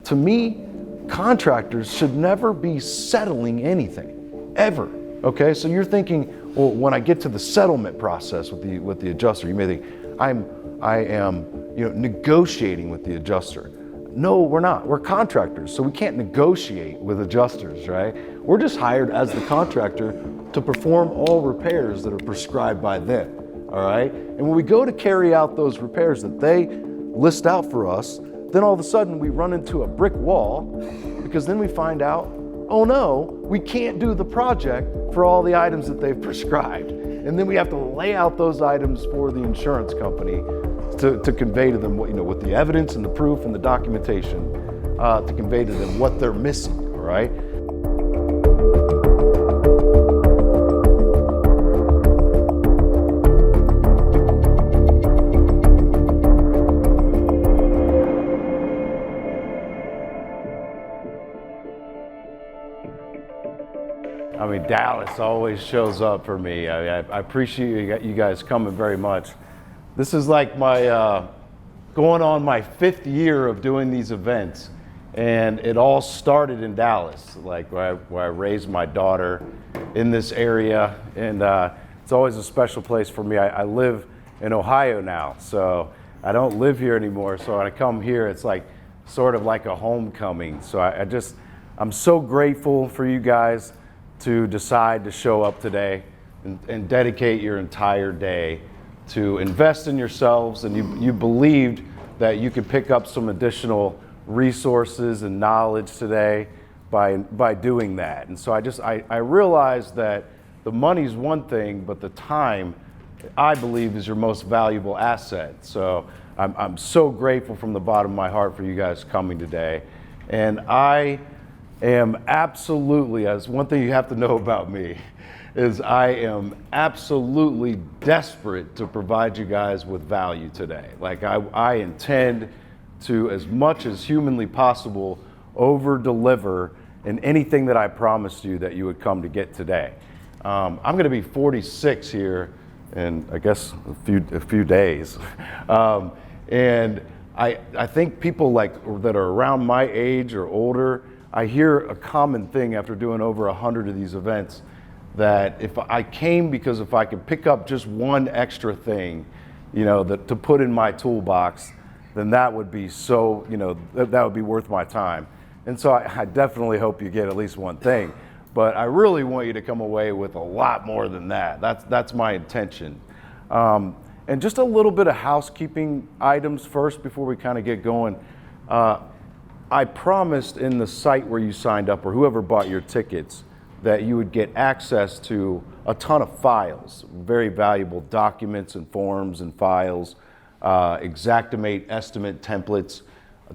to me, contractors should never be settling anything, ever. Okay, so you're thinking, well, when I get to the settlement process with the adjuster, you may think I am negotiating with the adjuster. No, we're not. We're contractors, so we can't negotiate with adjusters, right? We're just hired as the contractor to perform all repairs that are prescribed by them, all right? And when we go to carry out those repairs that they list out for us, then all of a sudden we run into a brick wall, because then we find out, oh no, we can't do the project for all the items that they've prescribed. And then we have to lay out those items for the insurance company to convey to them with the evidence and the proof and the documentation to convey to them what they're missing, all right? I mean, Dallas always shows up for me. I appreciate you guys coming very much. This is like my going on my 5th year of doing these events, and it all started in Dallas, like where I raised my daughter in this area, and it's always a special place for me. I live in Ohio now, so I don't live here anymore. So when I come here, it's like sort of like a homecoming. So I'm so grateful for you guys to decide to show up today and dedicate your entire day to invest in yourselves, and you believed that you could pick up some additional resources and knowledge today by doing that. And so I realized that the money's one thing, but the time, I believe, is your most valuable asset. So I'm so grateful from the bottom of my heart for you guys coming today. And I am absolutely, as one thing you have to know about me, is I am absolutely desperate to provide you guys with value today. Like I intend to, as much as humanly possible, over-deliver in anything that I promised you that you would come to get today. I'm going to be 46 here in, I guess, a few days. And I think people that are around my age or older, I hear a common thing after doing over 100 of these events, that if I came because if I could pick up just one extra thing, to put in my toolbox, then that would be so, that would be worth my time. And so I definitely hope you get at least one thing, but I really want you to come away with a lot more than that. That's my intention. And just a little bit of housekeeping items first before we kind of get going. I promised in the site where you signed up, or whoever bought your tickets, that you would get access to a ton of files, very valuable documents and forms and files, Xactimate estimate templates,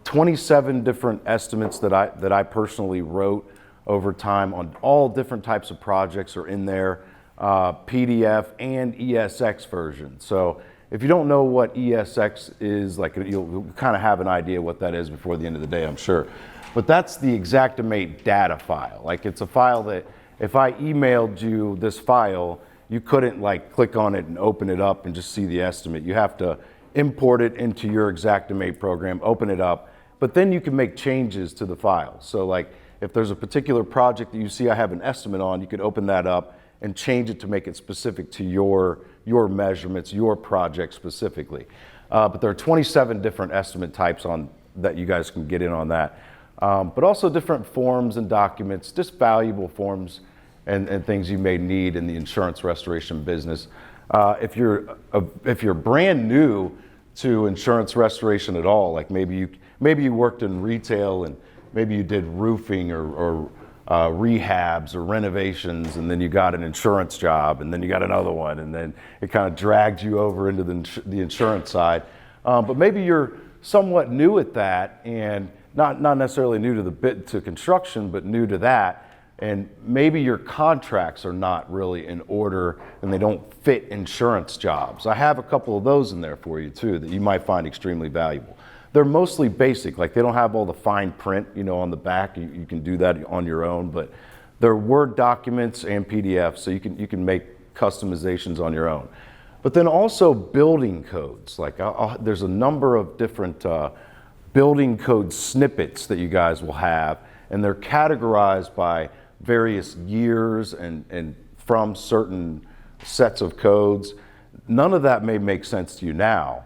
27 different estimates that I personally wrote over time on all different types of projects are in there, PDF and ESX version. So if you don't know what ESX is, you'll kind of have an idea what that is before the end of the day, I'm sure. But that's the Xactimate data file. Like, it's a file that if I emailed you this file, you couldn't click on it and open it up and just see the estimate. You have to import it into your Xactimate program, open it up, but then you can make changes to the file. So if there's a particular project that you see I have an estimate on, you could open that up and change it to make it specific to your measurements, your project specifically. But there are 27 different estimate types that you guys can get in on that. But also different forms and documents, just valuable forms and things you may need in the insurance restoration business. If you're brand new to insurance restoration at all, like maybe you worked in retail and maybe you did roofing or rehabs or renovations, and then you got an insurance job, and then you got another one, and then it kind of dragged you over into the insurance side. But maybe you're somewhat new at that, and not necessarily new to construction, but new to that, and maybe your contracts are not really in order and they don't fit insurance jobs. I have a couple of those in there for you too that you might find extremely valuable. They're mostly basic, like they don't have all the fine print, on the back. You can do that on your own, but they're Word documents and PDFs, so you can make customizations on your own. But then also building codes. There's a number of different building code snippets that you guys will have, and they're categorized by various years and from certain sets of codes. None of that may make sense to you now.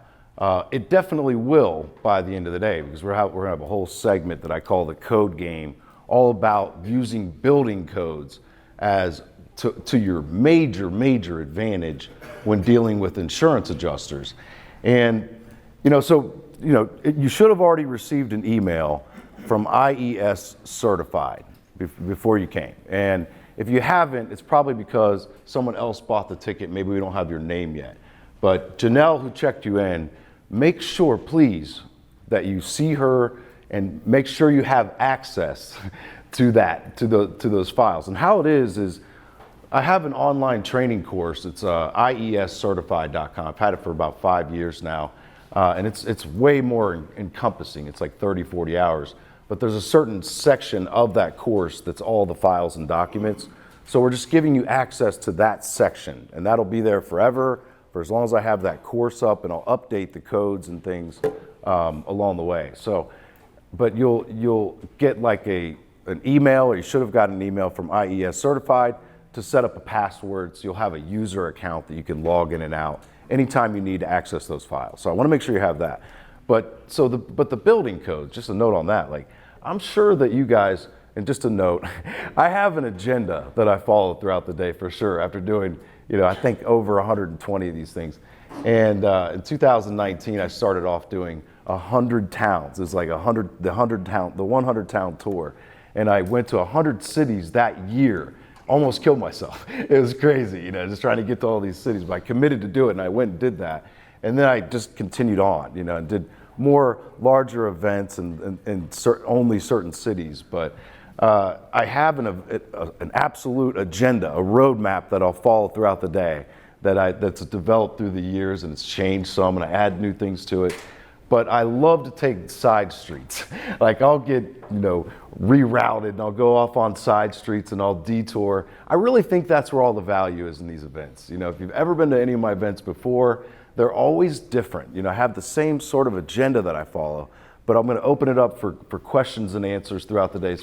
It definitely will by the end of the day, because we're going to have a whole segment that I call the code game, all about using building codes as to your major advantage when dealing with insurance adjusters. And you should have already received an email from IES Certified before you came. And if you haven't, it's probably because someone else bought the ticket. Maybe we don't have your name yet. But Janelle, who checked you in, make sure, please, that you see her and make sure you have access to those files. And how it is I have an online training course. It's iescertified.com. I've had it for about 5 years now, and it's way more encompassing. It's like 30, 40 hours. But there's a certain section of that course that's all the files and documents. So we're just giving you access to that section, and that'll be there forever, for as long as I have that course up, and I'll update the codes and things along the way. So, but you'll get like an email, or you should have gotten an email from IES Certified to set up a password. So you'll have a user account that you can log in and out anytime you need to access those files. So I want to make sure you have that. But the building codes, just a note on that, like I'm sure that you guys, and just a note, I have an agenda that I follow throughout the day for sure, after doing, I think over 120 of these things. And in 2019, I started off doing 100 towns. It's like the 100 town tour. And I went to 100 cities that year. Almost killed myself. It was crazy, just trying to get to all these cities. But I committed to do it, and I went and did that. And then I just continued on, and did more larger events and only certain cities. But I have an absolute agenda, a roadmap that I'll follow throughout the day that's developed through the years, and it's changed some, and I add new things to it. But I love to take side streets. Like I'll get, rerouted, and I'll go off on side streets and I'll detour. I really think that's where all the value is in these events. If you've ever been to any of my events before, they're always different. I have the same sort of agenda that I follow, but I'm going to open it up for questions and answers throughout the day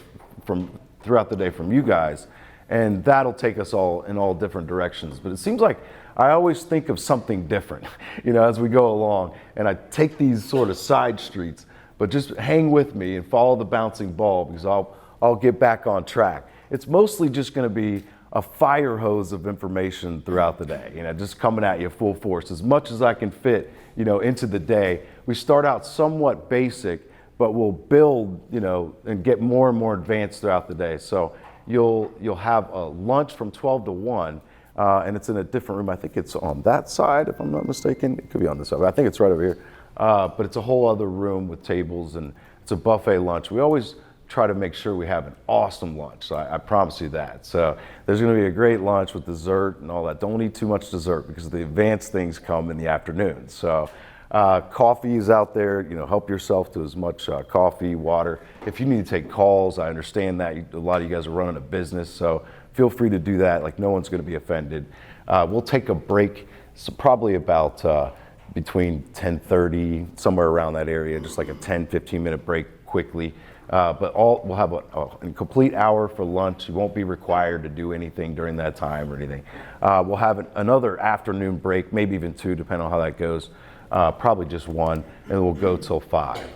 from you guys, and that'll take us all in all different directions. But it seems like I always think of something different, as we go along, and I take these sort of side streets, but just hang with me and follow the bouncing ball, because I'll get back on track. It's mostly just going to be a fire hose of information throughout the day, just coming at you full force, as much as I can fit, into the day. We start out somewhat basic, but we'll build, and get more and more advanced throughout the day. So you'll have a lunch from 12 to 1, and it's in a different room. I think it's on that side, if I'm not mistaken. It could be on this side. I think it's right over here. But it's a whole other room with tables, and it's a buffet lunch. We always try to make sure we have an awesome lunch. So I promise you that. So there's going to be a great lunch with dessert and all that. Don't eat too much dessert, because the advanced things come in the afternoon. So coffee is out there. Help yourself to as much coffee, water. If you need to take calls, I understand that a lot of you guys are running a business, so feel free to do that. Like, no one's going to be offended. We'll take a break, so probably about between 10:30, somewhere around that area, just like a 10-15 minute break quickly. But we'll have a complete hour for lunch. You won't be required to do anything during that time or anything. We'll have another afternoon break, maybe even 2, depending on how that goes. Probably just 1, and we'll go till 5.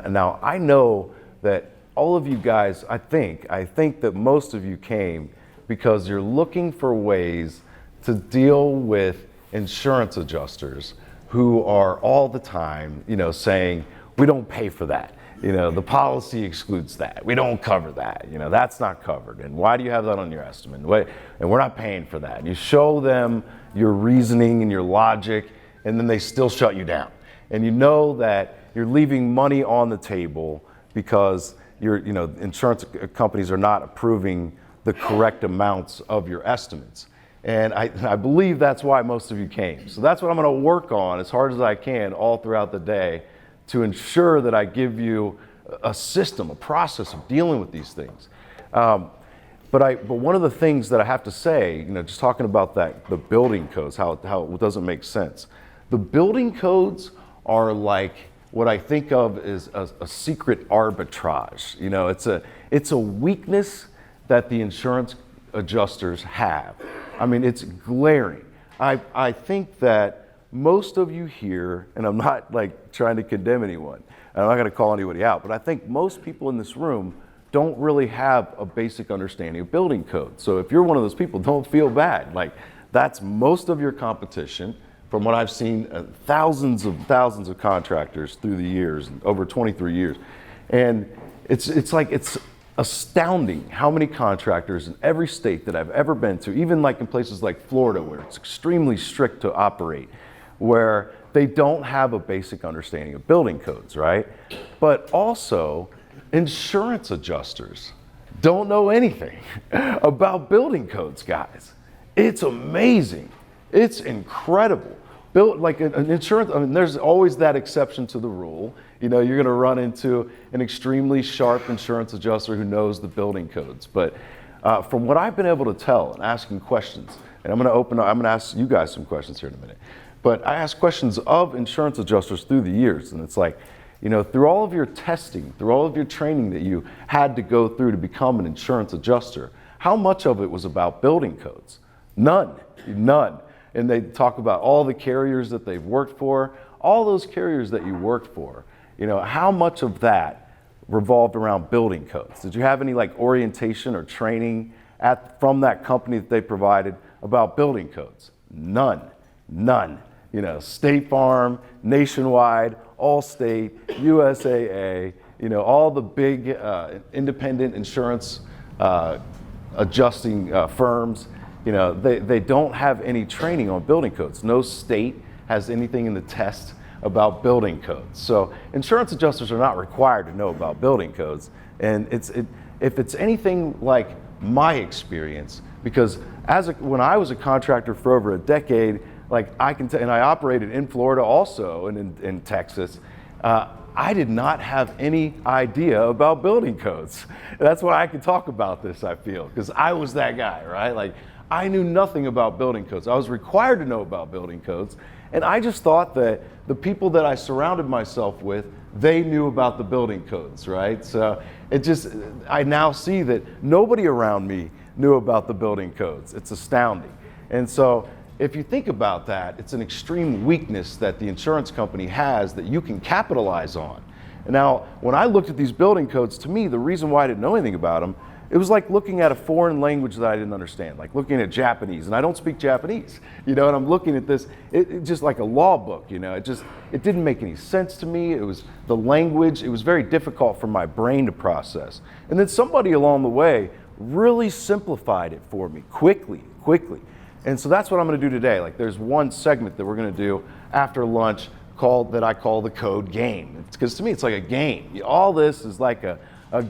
Now, I know that all of you guys, I think that most of you came because you're looking for ways to deal with insurance adjusters who are all the time, saying, we don't pay for that. The policy excludes that. We don't cover that. That's not covered. And why do you have that on your estimate? And we're not paying for that. And you show them your reasoning and your logic, and then they still shut you down. And you know that you're leaving money on the table because insurance companies are not approving the correct amounts of your estimates. And I believe that's why most of you came. So that's what I'm going to work on as hard as I can all throughout the day, to ensure that I give you a system, a process of dealing with these things. But one of the things that I have to say, just talking about the building codes, how it doesn't make sense. The building codes are like what I think of is a secret arbitrage. You know, it's a weakness that the insurance adjusters have. I mean, it's glaring. I think that most of you here, and I'm not like trying to condemn anyone, I'm not going to call anybody out, but I think most people in this room don't really have a basic understanding of building code. So if you're one of those people, don't feel bad. Like, that's most of your competition. From what I've seen, thousands of contractors through the years, over 23 years. And it's astounding how many contractors in every state that I've ever been to, even like in places like Florida where it's extremely strict to operate, where they don't have a basic understanding of building codes, right? But also, insurance adjusters don't know anything about building codes, guys. It's amazing. It's incredible. Like an insurance, I mean, there's always that exception to the rule. You know, you're going to run into an extremely sharp insurance adjuster who knows the building codes. But from what I've been able to tell and asking questions, and I'm going to ask you guys some questions here in a minute. But I ask questions of insurance adjusters through the years, and it's like, you know, through all of your testing, through all of your training that you had to go through to become an insurance adjuster, how much of it was about building codes? None. And they talk about all the carriers that they've worked for, all those carriers that you worked for. You know, how much of that revolved around building codes? Did you have any like orientation or training from that company that they provided about building codes? None. You know, State Farm, Nationwide, Allstate, USAA, you know, all the big independent insurance adjusting firms. You know, they don't have any training on building codes. No state has anything in the test about building codes. So insurance adjusters are not required to know about building codes. And if it's anything like my experience, because when I was a contractor for over a decade, like and I operated in Florida also and in Texas, I did not have any idea about building codes. That's why I can talk about this, I feel, because I was that guy, right? Like, I knew nothing about building codes. I was required to know about building codes, and I just thought that the people that I surrounded myself with, they knew about the building codes, right? So I now see that nobody around me knew about the building codes. It's astounding. And so if you think about that, it's an extreme weakness that the insurance company has that you can capitalize on. And now, when I looked at these building codes, to me, the reason why I didn't know anything about them, it was like looking at a foreign language that I didn't understand, like looking at Japanese, and I don't speak Japanese, you know, and I'm looking at this, it just like a law book, you know, it didn't make any sense to me. It was the language, it was very difficult for my brain to process. And then somebody along the way really simplified it for me quickly. And so that's what I'm going to do today. Like, there's one segment that we're going to do after lunch that I call the code game. Because to me, it's like a game. All this is like a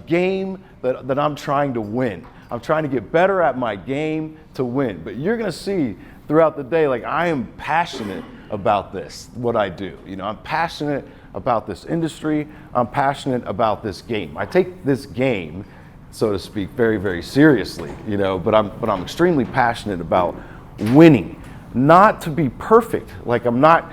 game that I'm trying to win. I'm trying to get better at my game to win. But you're going to see throughout the day, like, I am passionate about this, what I do. You know, I'm passionate about this industry. I'm passionate about this game. I take this game, so to speak, very, very seriously, you know, but I'm extremely passionate about winning. Not to be perfect. Like, I'm not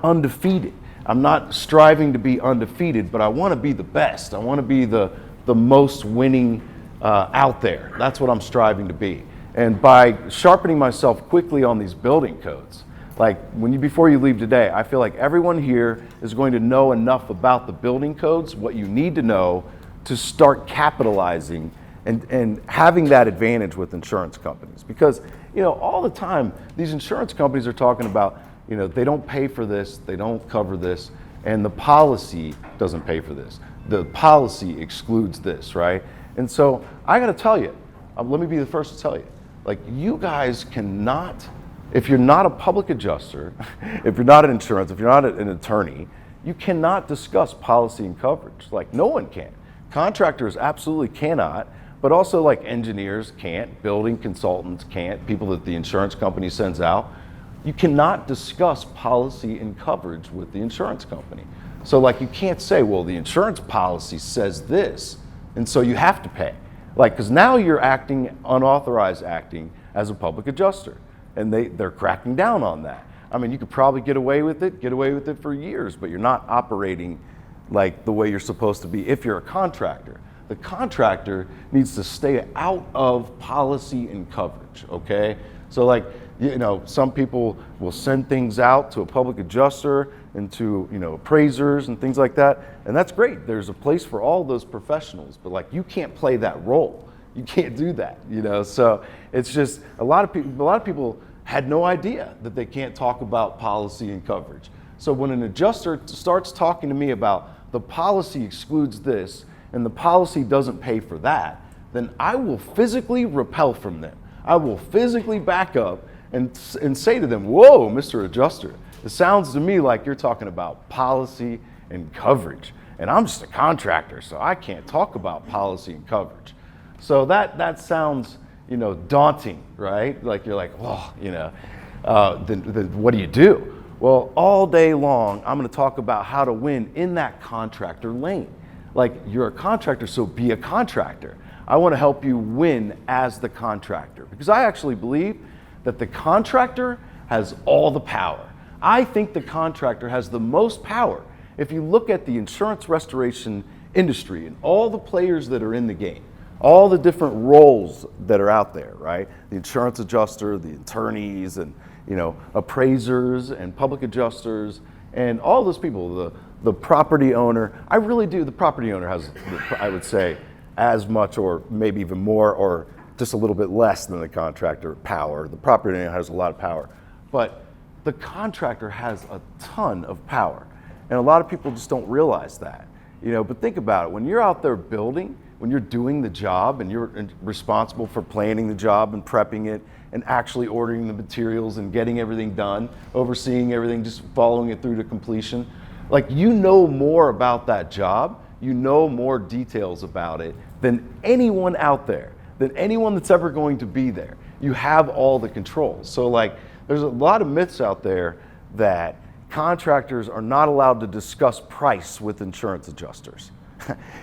undefeated. I'm not striving to be undefeated, but I want to be the best. I want to be the most winning out there. That's what I'm striving to be. And by sharpening myself quickly on these building codes, like before you leave today, I feel like everyone here is going to know enough about the building codes, what you need to know to start capitalizing and having that advantage with insurance companies. Because, you know, all the time, these insurance companies are talking about, you know, they don't pay for this, they don't cover this, and the policy doesn't pay for this. The policy excludes this, right? And so I got to tell you, let me be the first to tell you, like, you guys cannot, if you're not a public adjuster, if you're not an insurance, if you're not an attorney, you cannot discuss policy and coverage. Like, no one can. Contractors absolutely cannot, but also like engineers can't, building consultants can't, people that the insurance company sends out. You cannot discuss policy and coverage with the insurance company. So like, you can't say, well, the insurance policy says this, and so you have to pay. Like, because now you're unauthorized acting as a public adjuster, and they're cracking down on that. I mean, you could probably get away with it for years, but you're not operating like the way you're supposed to be if you're a contractor. The contractor needs to stay out of policy and coverage, okay? So like, some people will send things out to a public adjuster and to, appraisers and things like that, and that's great. There's a place for all those professionals, but like, you can't play that role. You can't do that, So it's just a lot of people had no idea that they can't talk about policy and coverage. So when an adjuster starts talking to me about the policy excludes this and the policy doesn't pay for that, then I will physically repel from them. I will physically back up and say to them, whoa, Mr. Adjuster, it sounds to me like you're talking about policy and coverage. And I'm just a contractor, so I can't talk about policy and coverage. So that sounds, daunting, right? Like you're like, well, then what do you do? Well, all day long, I'm going to talk about how to win in that contractor lane. Like, you're a contractor, so be a contractor. I want to help you win as the contractor, because I actually believe that the contractor has all the power. I think the contractor has the most power. If you look at the insurance restoration industry and all the players that are in the game, all the different roles that are out there, right? The insurance adjuster, the attorneys, and appraisers and public adjusters, and all those people, the property owner. I really do. The property owner has, I would say, as much or maybe even more or just a little bit less than the contractor power. The property owner has a lot of power, but the contractor has a ton of power, and a lot of people just don't realize that. But think about it. When you're out there building, when you're doing the job and you're responsible for planning the job and prepping it and actually ordering the materials and getting everything done, overseeing everything, just following it through to completion, like, more about that job, more details about it than anyone out there, than anyone that's ever going to be there. You have all the controls. So like, there's a lot of myths out there that contractors are not allowed to discuss price with insurance adjusters.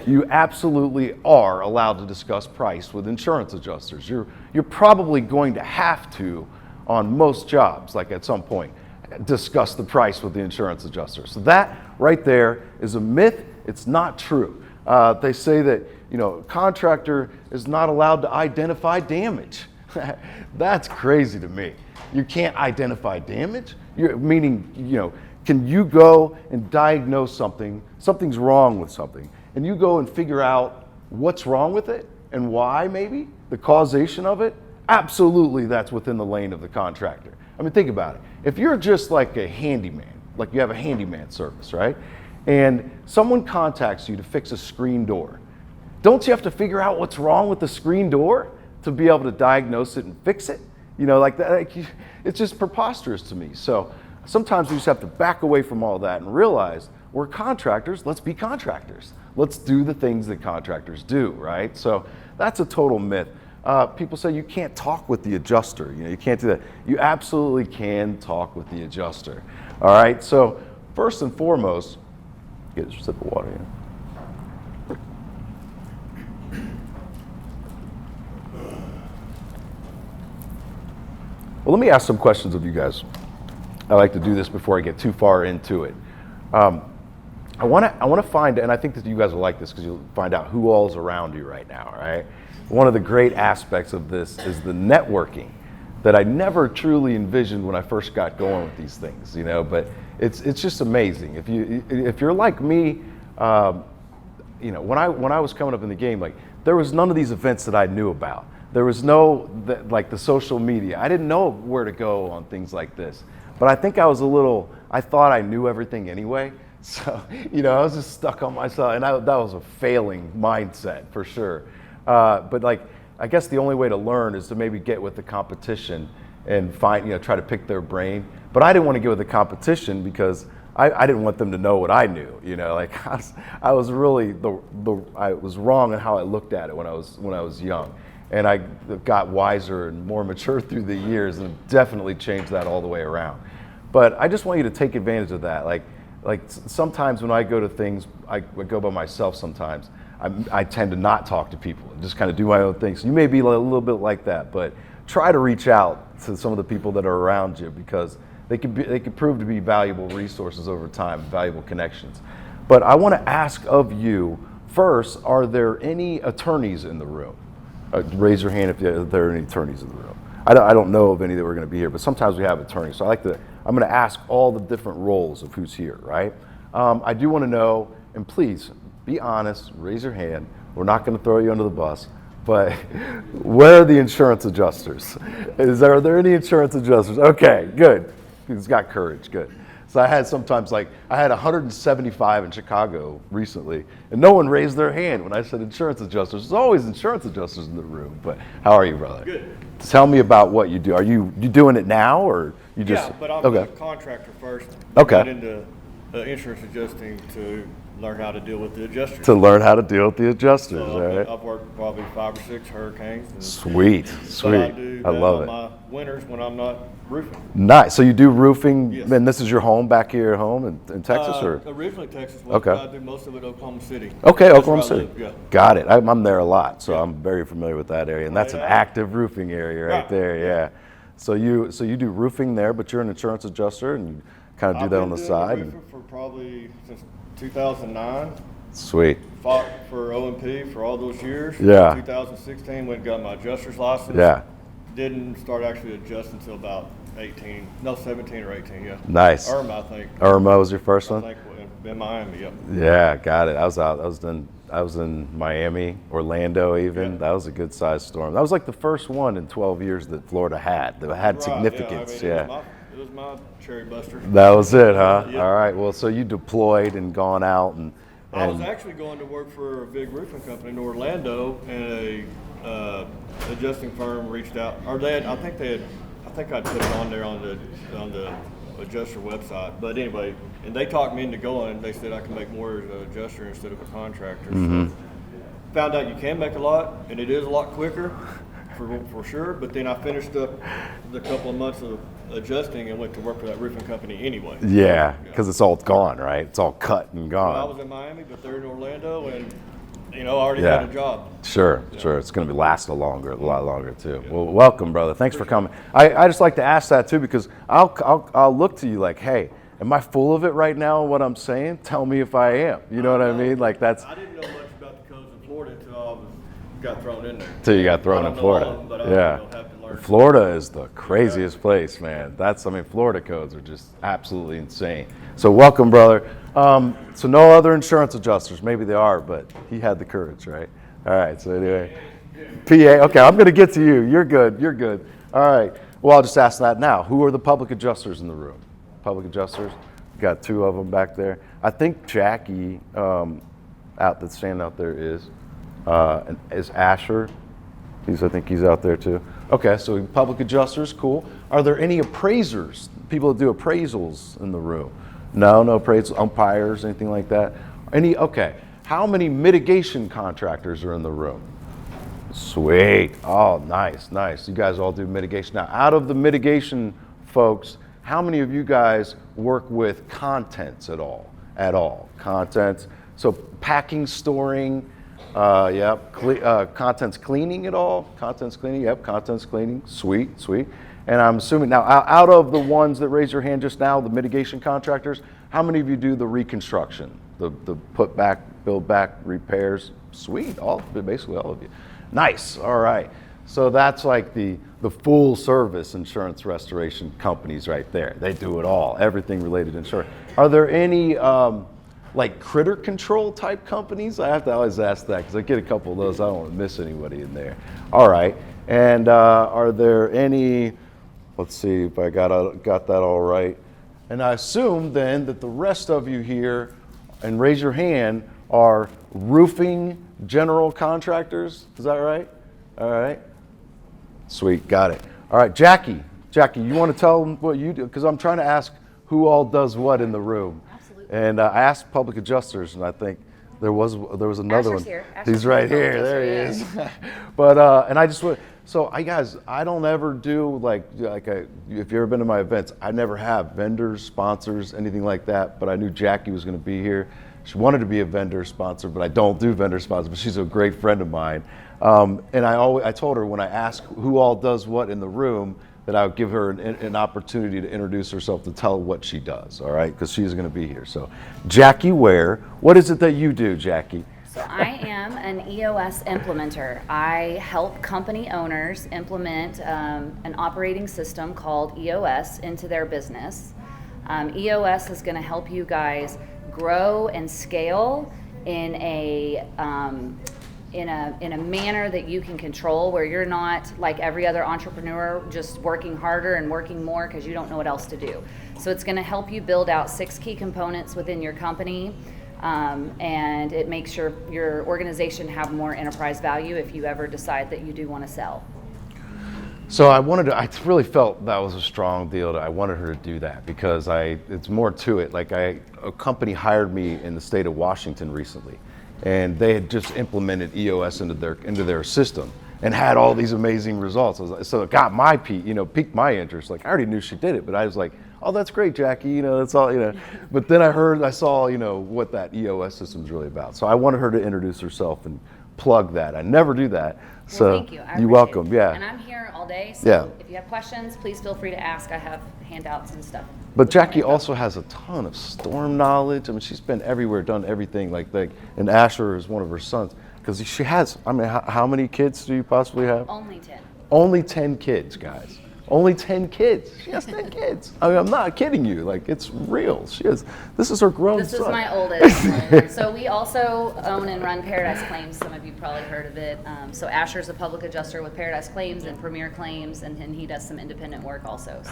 You absolutely are allowed to discuss price with insurance adjusters. You're probably going to have to, on most jobs, like at some point, discuss the price with the insurance adjuster. So that right there is a myth. It's not true. They say that a contractor is not allowed to identify damage. That's crazy to me. You can't identify damage? Meaning, can you go and diagnose something's wrong with something, and you go and figure out what's wrong with it and why, maybe, the causation of it? Absolutely, that's within the lane of the contractor. I mean, think about it. If you're just like a handyman, like you have a handyman service, right? And someone contacts you to fix a screen door, don't you have to figure out what's wrong with the screen door to be able to diagnose it and fix it? Like that, it's just preposterous to me. So sometimes we just have to back away from all that and realize we're contractors. Let's be contractors. Let's do the things that contractors do, right? So that's a total myth. People say you can't talk with the adjuster. You can't do that. You absolutely can talk with the adjuster. All right. So first and foremost, get a sip of water here. Well, let me ask some questions of you guys. I like to do this before I get too far into it. I want to find, and I think that you guys will like this because you'll find out who all's around you right now, right? One of the great aspects of this is the networking that I never truly envisioned when I first got going with these things, but it's just amazing. If you're like me, when I was coming up in the game, like, there was none of these events that I knew about. There was no, the social media. I didn't know where to go on things like this. But I think I thought I knew everything anyway. So, I was just stuck on myself, and that was a failing mindset for sure. But I guess the only way to learn is to maybe get with the competition and find, try to pick their brain. But I didn't want to get with the competition because I didn't want them to know what I knew. I was really I was wrong in how I looked at it when I was young. And I got wiser and more mature through the years, and definitely changed that all the way around. But I just want you to take advantage of that. Like sometimes when I go to things, I go by myself sometimes. I tend to not talk to people and just kind of do my own thing. So you may be a little bit like that, but try to reach out to some of the people that are around you, because they could prove to be valuable resources over time, valuable connections. But I want to ask of you first, are there any attorneys in the room? Raise your hand if there are any attorneys in the room. I don't know of any that were going to be here, but sometimes we have attorneys. So I'm going to ask all the different roles of who's here, right? I do want to know, and please be honest, raise your hand. We're not going to throw you under the bus, but where are the insurance adjusters? Are there any insurance adjusters? Okay, good. He's got courage, good. So I had 175 in Chicago recently, and no one raised their hand when I said insurance adjusters. There's always insurance adjusters in the room, but how are you, brother? Good. Tell me about what you do. Are you doing it now, or you just? Yeah, but I'm a contractor first. Okay. Got into insurance adjusting to learn how to deal with the adjusters. To learn how to deal with the adjusters, So all right? I've worked probably 5 or 6 hurricanes. Sweet. I love it. My winters when I'm not roofing. Nice. So you do roofing, Yes. and this is your home back here at home in Texas, or? Originally Texas, Okay. I do most of it Oklahoma City. Okay, That's Oklahoma where I City. live, yeah. Got it. I'm there a lot, so I'm very familiar with that area, and that's an Yeah. active roofing area right Right. there. Yeah. So you do roofing there, but you're an insurance adjuster, and you kind of do that on the side. I've been doing roofing for probably since 2009. Sweet. Fought for O&P for all those years. Yeah. 2016, went and got my adjuster's license. Yeah. Didn't start actually adjusting until about 17 or 18, yeah. Nice. Irma, I think. Irma was your first I one? think in Miami, yep. Yeah, got it. I was in Miami, Orlando even. Yeah. That was a good sized storm. That was like the first one in 12 years that Florida had. That had Right, significance. yeah. I mean, it was my cherry buster. That was it, huh? Yeah. All right. Well, so you deployed and gone out and I was actually going to work for a big roofing company in Orlando, and a adjusting firm reached out, or I think I'd put it on there on the adjuster website. But anyway, and they talked me into going. They said I can make more as an adjuster instead of a contractor. Mm-hmm. So found out you can make a lot, and it is a lot quicker, for sure. But then I finished up the couple of months of adjusting and went to work for that roofing company anyway. yeah, because it's all gone, right? It's all cut and gone. Well, I was in Miami, but they're in Orlando, and I already had a job. Sure. It's going to last a lot longer too. Yeah. Well, welcome, brother. Thanks for coming. I just like to ask that too, because I'll look to you like, hey, am I full of it right now? What I'm saying? Tell me if I am. You know what I mean? Like that's. I didn't know much about the codes in Florida until got thrown in there. Till you got thrown in Florida. Them, but yeah. Have to learn. Florida is the craziest place, man. Florida codes are just absolutely insane. So welcome, brother. So no other insurance adjusters. Maybe they are, but he had the courage, right? All right. So anyway, PA. Okay, I'm going to get to you. You're good. All right. Well, I'll just ask that now. Who are the public adjusters in the room? Public adjusters. Got 2 of them back there. I think Jackie, that's standing out there is Asher. I think he's out there too. Okay, so public adjusters, cool. Are there any appraisers? People that do appraisals in the room? No appraisals, umpires, anything like that? Okay. How many mitigation contractors are in the room? Sweet. Oh, nice. You guys all do mitigation. Now, out of the mitigation folks, how many of you guys work with contents at all? Contents. So packing, storing, contents cleaning at all? Contents cleaning, yep, contents cleaning. Sweet. And I'm assuming now, out of the ones that raised your hand just now, the mitigation contractors, how many of you do the reconstruction, the put back, build back, repairs? Sweet, basically all of you. Nice, all right. So that's like the full service insurance restoration companies right there. They do it all, everything related to insurance. Are there any like critter control type companies? I have to always ask that because I get a couple of those. I don't want to miss anybody in there. All right. And are there any, let's see if I got that all right. And I assume then that the rest of you here, and raise your hand, are roofing general contractors. Is that right? All right. Sweet. Got it. All right. Jackie, you want to tell them what you do? Because I'm trying to ask who all does what in the room. And I asked public adjusters, and I think there was another one. Here. He's right here. There he is. But and I just went. So I don't ever do like if you've ever been to my events, I never have vendors, sponsors, anything like that. But I knew Jackie was going to be here. She wanted to be a vendor sponsor, but I don't do vendor sponsors. But she's a great friend of mine. And I told her when I ask who all does what in the room, that I would give her an opportunity to introduce herself, to tell what she does, all right? Because she's going to be here. So, Jackie Ware, what is it that you do, Jackie? So I am an EOS implementer. I help company owners implement an operating system called EOS into their business. EOS is going to help you guys grow and scale in a manner that you can control, where you're not like every other entrepreneur just working harder and working more because you don't know what else to do. So it's going to help you build out 6 key components within your company. And it makes your organization have more enterprise value if you ever decide that you do want to sell. So I really felt that was a strong deal. I wanted her to do that because it's more to it. Like a company hired me in the state of Washington recently, and they had just implemented EOS into their system and had all these amazing results. So it got piqued my interest. Like, I already knew she did it, but I was like, oh, that's great, Jackie, that's all, But then I saw, what that EOS system is really about. So I wanted her to introduce herself and plug that. I never do that. So well, thank you. You're welcome, yeah. And I'm here all day, so yeah. If you have questions, please feel free to ask. I have handouts and stuff. But Jackie also has a ton of storm knowledge. I mean, she's been everywhere, done everything. And Asher is one of her sons. Because she has, how many kids do you possibly have? Only 10. Only 10 kids, guys. Only 10 kids. She has 10 kids. I'm not kidding you. Like, it's real. This is her grown son. This is my oldest. So we also own and run Paradise Claims. Some of you probably heard of it. So Asher's a public adjuster with Paradise Claims and Premier Claims, and he does some independent work also.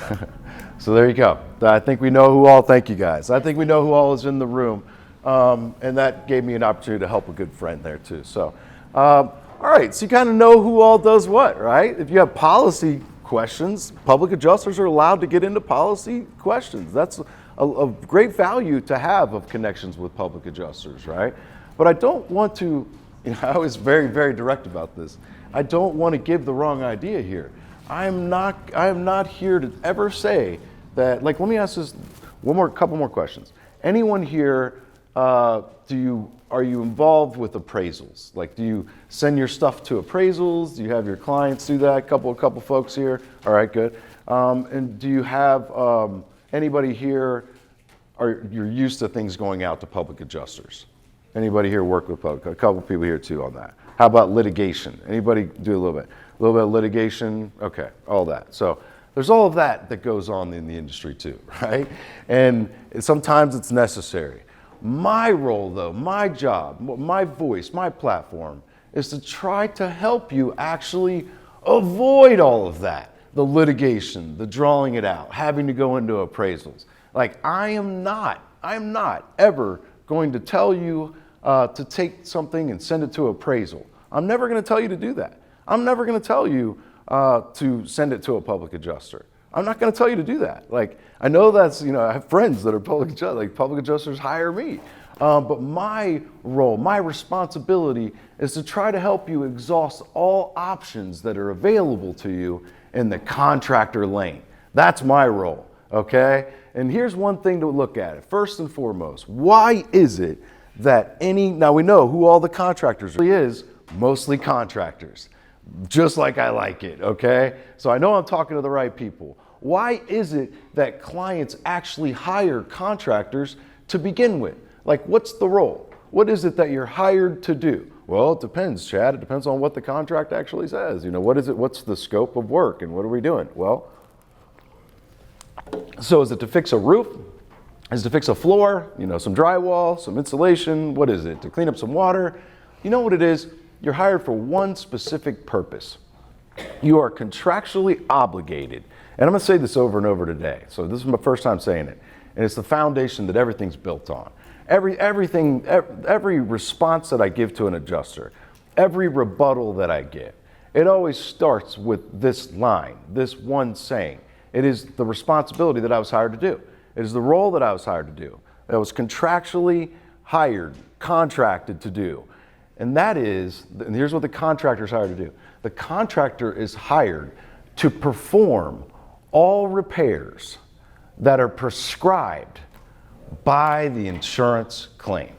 So there you go. I think we know who all, thank you guys. I think we know who all is in the room. And that gave me an opportunity to help a good friend there too. So, all right, so you kind of know who all does what, right? If you have policy questions, public adjusters are allowed to get into policy questions. That's a great value to have of connections with public adjusters, right? But I don't want to, I was very, very direct about this. I don't want to give the wrong idea here. I am not here to ever say that, like, let me ask this couple more questions. Anyone here, are you involved with appraisals? Like, do you send your stuff to appraisals? Do you have your clients do that? Couple folks here. All right, good. And do you have anybody here, you're used to things going out to public adjusters? Anybody here work with public? A couple people here too on that. How about litigation? Anybody do a little bit? A little bit of litigation? Okay, all that. So there's all of that goes on in the industry too, right? And sometimes it's necessary. My role, though, my job, my voice, my platform is to try to help you actually avoid all of that. The litigation, the drawing it out, having to go into appraisals. Like, I am not ever going to tell you to take something and send it to appraisal. I'm never going to tell you to do that. I'm never going to tell you to send it to a public adjuster. I'm not going to tell you to do that. Like, I know that's, I have friends that are public adjusters, like public adjusters hire me. But my role, my responsibility is to try to help you exhaust all options that are available to you in the contractor lane. That's my role, okay? And here's one thing to look at. First and foremost, why is it that now we know who all the contractors are. It is mostly contractors. Just like I like it, okay? So I know I'm talking to the right people. Why is it that clients actually hire contractors to begin with? Like, what's the role? What is it that you're hired to do? Well, it depends, Chad. It depends on what the contract actually says. What is it? What's the scope of work and what are we doing? Well, so is it to fix a roof? Is it to fix a floor? Some drywall, some insulation? What is it? To clean up some water? You know what it is? You're hired for one specific purpose. You are contractually obligated. And I'm going to say this over and over today. So this is my first time saying it. And it's the foundation that everything's built on. Every response that I give to an adjuster, every rebuttal that I give, it always starts with this line, this one saying. It is the responsibility that I was hired to do. It is the role that I was hired to do. That I was contractually hired, contracted to do. And and here's what the contractor is hired to do. The contractor is hired to perform all repairs that are prescribed by the insurance claim.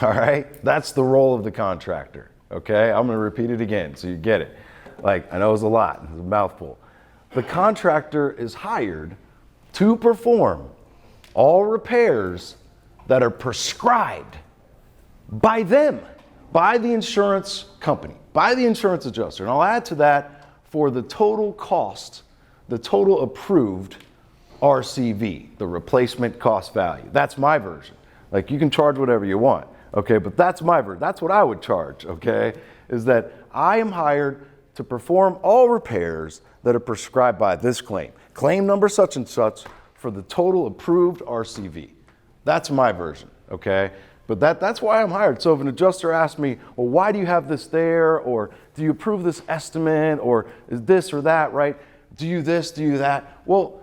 All right? That's the role of the contractor. Okay? I'm going to repeat it again so you get it. Like, I know it's a lot, it's a mouthful. The contractor is hired to perform all repairs that are prescribed by them, by the insurance company, by the insurance adjuster. And I'll add to that, for the total cost, the total approved RCV, the replacement cost value. That's my version. Like, you can charge whatever you want, okay? But that's my version. That's what I would charge, okay? Is that I am hired to perform all repairs that are prescribed by this claim. Claim number such and such for the total approved RCV. That's my version, okay? But that's why I'm hired. So if an adjuster asks me, well, why do you have this there? Or do you approve this estimate? Or is this or that, right? Do you this, do you that? Well,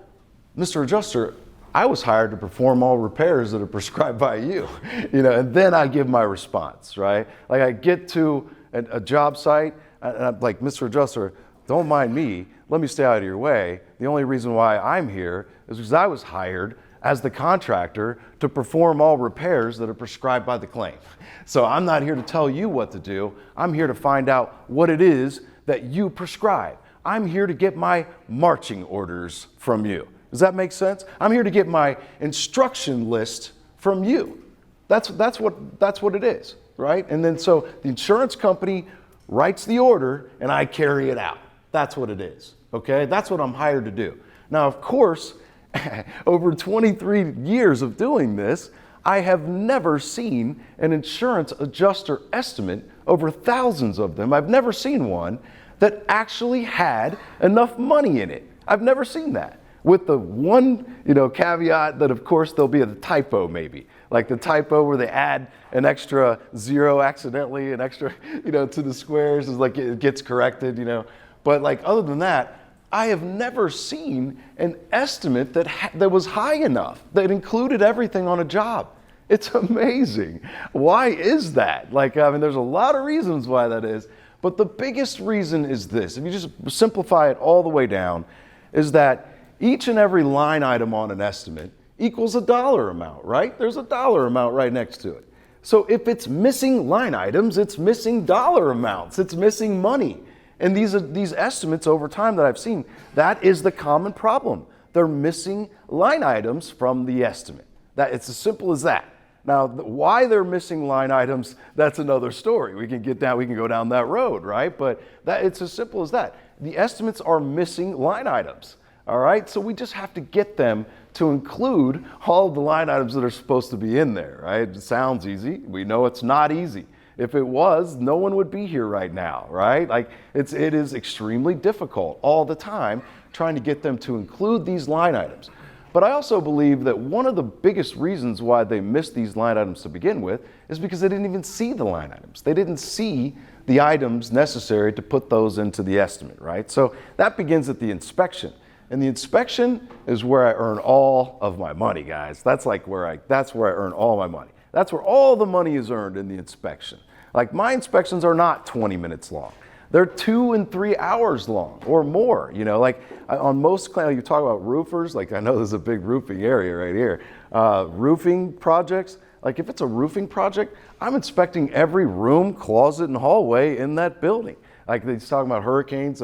Mr. Adjuster, I was hired to perform all repairs that are prescribed by you, and then I give my response, right? Like, I get to a job site and I'm like, Mr. Adjuster, don't mind me, let me stay out of your way. The only reason why I'm here is because I was hired as the contractor to perform all repairs that are prescribed by the claim. So I'm not here to tell you what to do. I'm here to find out what it is that you prescribe. I'm here to get my marching orders from you. Does that make sense? I'm here to get my instruction list from you. That's what it is, right? And then so the insurance company writes the order and I carry it out. That's what it is, okay? That's what I'm hired to do. Now, of course, over 23 years of doing this, I have never seen an insurance adjuster estimate, over thousands of them. I've never seen one that actually had enough money in it. I've never seen that. With the one, caveat that, of course, there'll be a typo maybe. Like the typo where they add an extra zero accidentally, an extra, to the squares, is like it gets corrected, But like, other than that, I have never seen an estimate that was high enough, that included everything on a job. It's amazing. Why is that? There's a lot of reasons why that is, but the biggest reason is this. If you just simplify it all the way down, is that each and every line item on an estimate equals a dollar amount, right? There's a dollar amount right next to it. So if it's missing line items, it's missing dollar amounts, it's missing money. And these estimates over time that I've seen, that is the common problem. They're missing line items from the estimate. It's as simple as that. Now, why they're missing line items, that's another story. We can go down that road, right? But it's as simple as that. The estimates are missing line items. All right, so we just have to get them to include all of the line items that are supposed to be in there, right? It sounds easy. We know it's not easy. If it was, no one would be here right now, right? It is extremely difficult all the time trying to get them to include these line items. But I also believe that one of the biggest reasons why they missed these line items to begin with is because they didn't even see the line items. They didn't see the items necessary to put those into the estimate, right? So that begins at the inspection. And the inspection is where I earn all of my money, guys. That's where I earn all my money. That's where all the money is earned, in the inspection. Like, my inspections are not 20 minutes long. They're 2 and 3 hours long or more, on most clients, you talk about roofers, I know there's a big roofing area right here. Roofing projects, if it's a roofing project, I'm inspecting every room, closet, and hallway in that building. They're talking about hurricanes.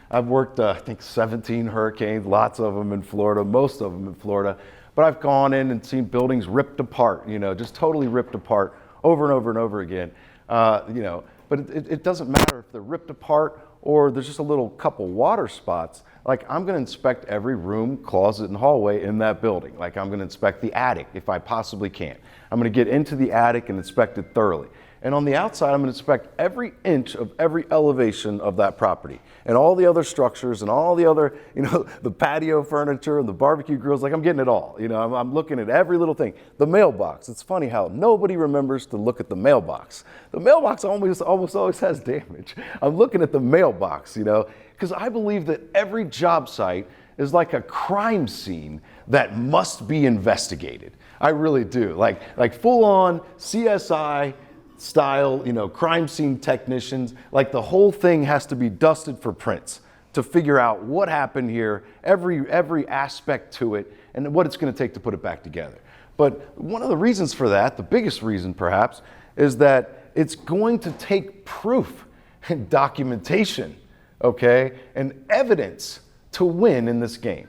I've worked, I think, 17 hurricanes, lots of them in Florida, most of them in Florida. But I've gone in and seen buildings ripped apart, just totally ripped apart over and over and over again. But it doesn't matter if they're ripped apart or there's just a little couple water spots. I'm going to inspect every room, closet, and hallway in that building. I'm going to inspect the attic if I possibly can. I'm going to get into the attic and inspect it thoroughly. And on the outside, I'm going to inspect every inch of every elevation of that property and all the other structures and all the other, the patio furniture and the barbecue grills. I'm getting it all. I'm looking at every little thing. The mailbox. It's funny how nobody remembers to look at the mailbox. The mailbox almost always has damage. I'm looking at the mailbox, because I believe that every job site is like a crime scene that must be investigated. I really do. Like full on CSI style, crime scene technicians, the whole thing has to be dusted for prints to figure out what happened here, every aspect to it, and what it's going to take to put it back together. But one of the reasons for that, the biggest reason perhaps, is that it's going to take proof and documentation, okay, and evidence to win in this game.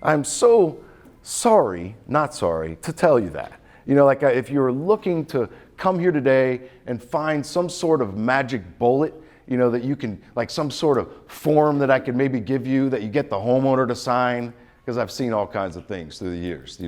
I'm so not sorry to tell you that. Like if you're looking to come here today and find some sort of magic bullet, that you can, like some sort of form that I could maybe give you that you get the homeowner to sign, because I've seen all kinds of things through the years,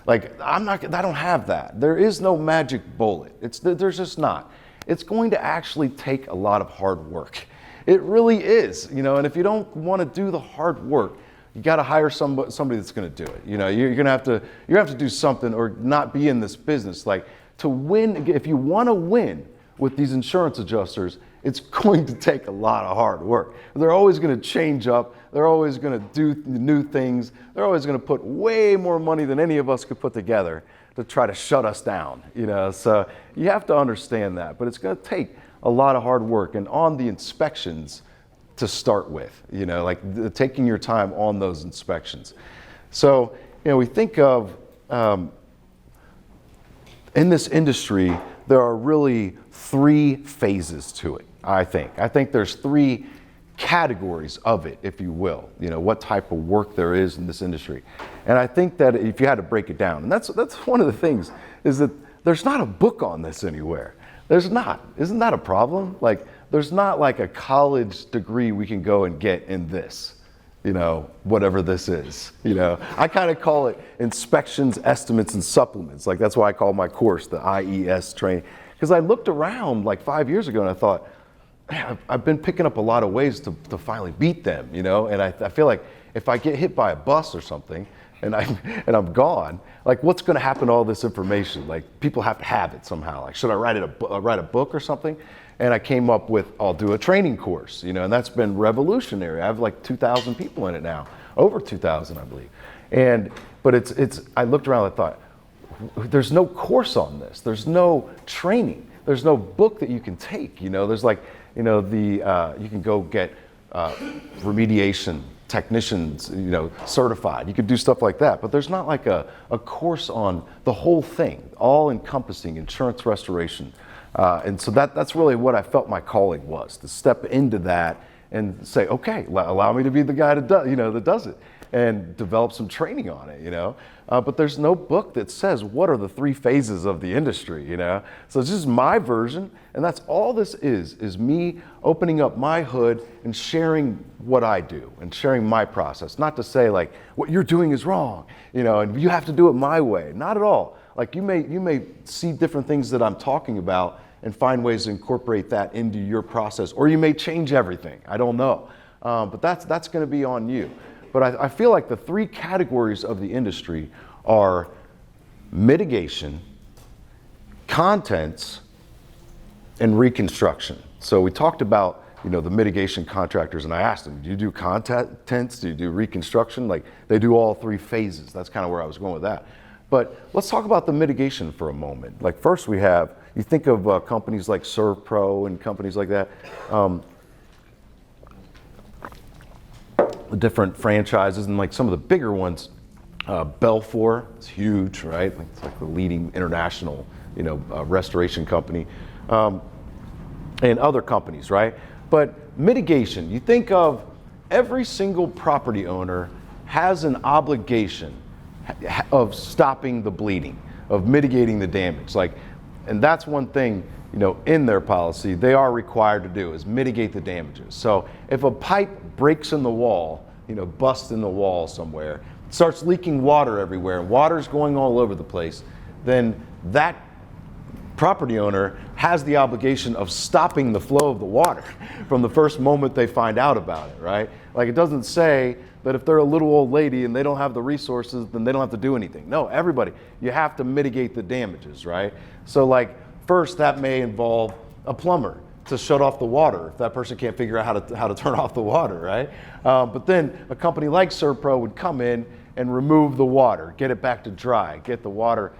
Like I don't have that. There is no magic bullet. There's just not. It's going to actually take a lot of hard work. It really is, and if you don't want to do the hard work, you got to hire somebody that's going to do it. You're going to have to do something or not be in this business. Like to win, if you want to win with these insurance adjusters, it's going to take a lot of hard work. They're always going to change up. They're always going to do new things. They're always going to put way more money than any of us could put together to try to shut us down. So you have to understand that. But it's going to take a lot of hard work. And on the inspections to start with, like taking your time on those inspections. So, we think of, in this industry, there are really 3 phases to it, I think. I think there's 3 categories of it, if you will, what type of work there is in this industry. And I think that if you had to break it down, and that's one of the things, is that there's not a book on this anywhere. There's not. Isn't that a problem? Like, there's not like a college degree we can go and get in this, whatever this is. I kind of call it inspections, estimates, and supplements. Like, that's why I call my course the IES training. Because I looked around like 5 years ago and I thought, man, I've been picking up a lot of ways to finally beat them, and I feel like if I get hit by a bus or something and I'm gone, like what's going to happen to all this information? Like people have to have it somehow. Like should I write a book or something? And I came up with, I'll do a training course, and that's been revolutionary. I have like 2,000 people in it now, over 2,000, I believe. But it's I looked around and thought, there's no course on this. There's no training. There's no book that you can take. There's like, you can go get remediation technicians, certified. You could do stuff like that. But there's not like a course on the whole thing, all encompassing insurance restoration. And so that's really what I felt my calling was, to step into that and say, okay, allow me to be the guy that does it, and develop some training on it, But there's no book that says what are the 3 phases of the industry, So it's just my version, and that's all this is me opening up my hood and sharing what I do and sharing my process. Not to say like what you're doing is wrong, and you have to do it my way. Not at all. Like you may see different things that I'm talking about and find ways to incorporate that into your process, or you may change everything. I don't know, but that's going to be on you. But I feel like the 3 categories of the industry are mitigation, contents, and reconstruction. So we talked about the mitigation contractors, and I asked them, do you do contents? Do you do reconstruction? Like they do all 3 phases. That's kind of where I was going with that. But let's talk about the mitigation for a moment. Like first you think of companies like ServPro and companies like that, the different franchises, and like some of the bigger ones, Belfour, it's huge, right? It's like the leading international, restoration company, and other companies, right? But mitigation, you think of every single property owner has an obligation of stopping the bleeding, of mitigating the damage. And that's one thing, in their policy, they are required to do is mitigate the damages. So if a pipe breaks in the wall, busts in the wall somewhere, starts leaking water everywhere, water's going all over the place, then that property owner has the obligation of stopping the flow of the water from the first moment they find out about it, right? Like it doesn't say that if they're a little old lady and they don't have the resources, then they don't have to do anything. No, everybody, you have to mitigate the damages, right? So like first that may involve a plumber to shut off the water if that person can't figure out how to turn off the water, right? But then a company like ServPro would come in and remove the water, get it back to dry, get the water,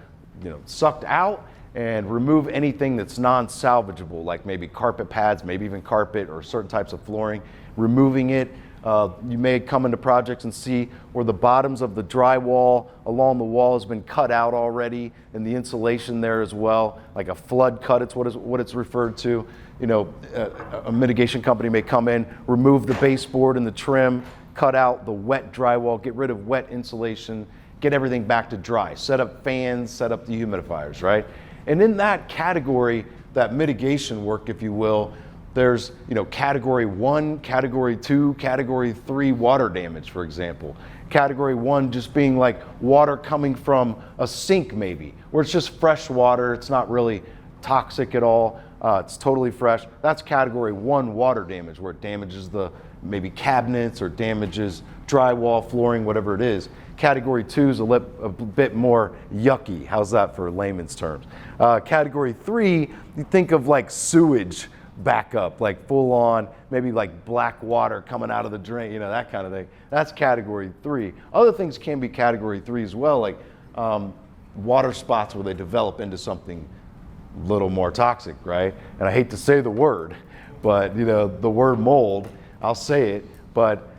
sucked out, and remove anything that's non-salvageable, like maybe carpet pads, maybe even carpet or certain types of flooring, removing it. You may come into projects and see where the bottoms of the drywall along the wall has been cut out already, and the insulation there as well, like a flood cut, it's what it's referred to. A mitigation company may come in, remove the baseboard and the trim, cut out the wet drywall, get rid of wet insulation, get everything back to dry, set up fans, set up dehumidifiers, right? And in that category, that mitigation work, if you will, there's, category 1, category 2, category 3 water damage, for example. Category 1 just being like water coming from a sink maybe, where it's just fresh water, it's not really toxic at all, it's totally fresh. That's category 1 water damage, where it damages the maybe cabinets or damages drywall, flooring, whatever it is. Category 2 is a bit more yucky. How's that for layman's terms? Category 3, you think of like sewage backup, like full on, maybe like black water coming out of the drain, that kind of thing. That's category 3. Other things can be category 3 as well, like water spots where they develop into something a little more toxic, right? And I hate to say the word, but the word mold, I'll say it, but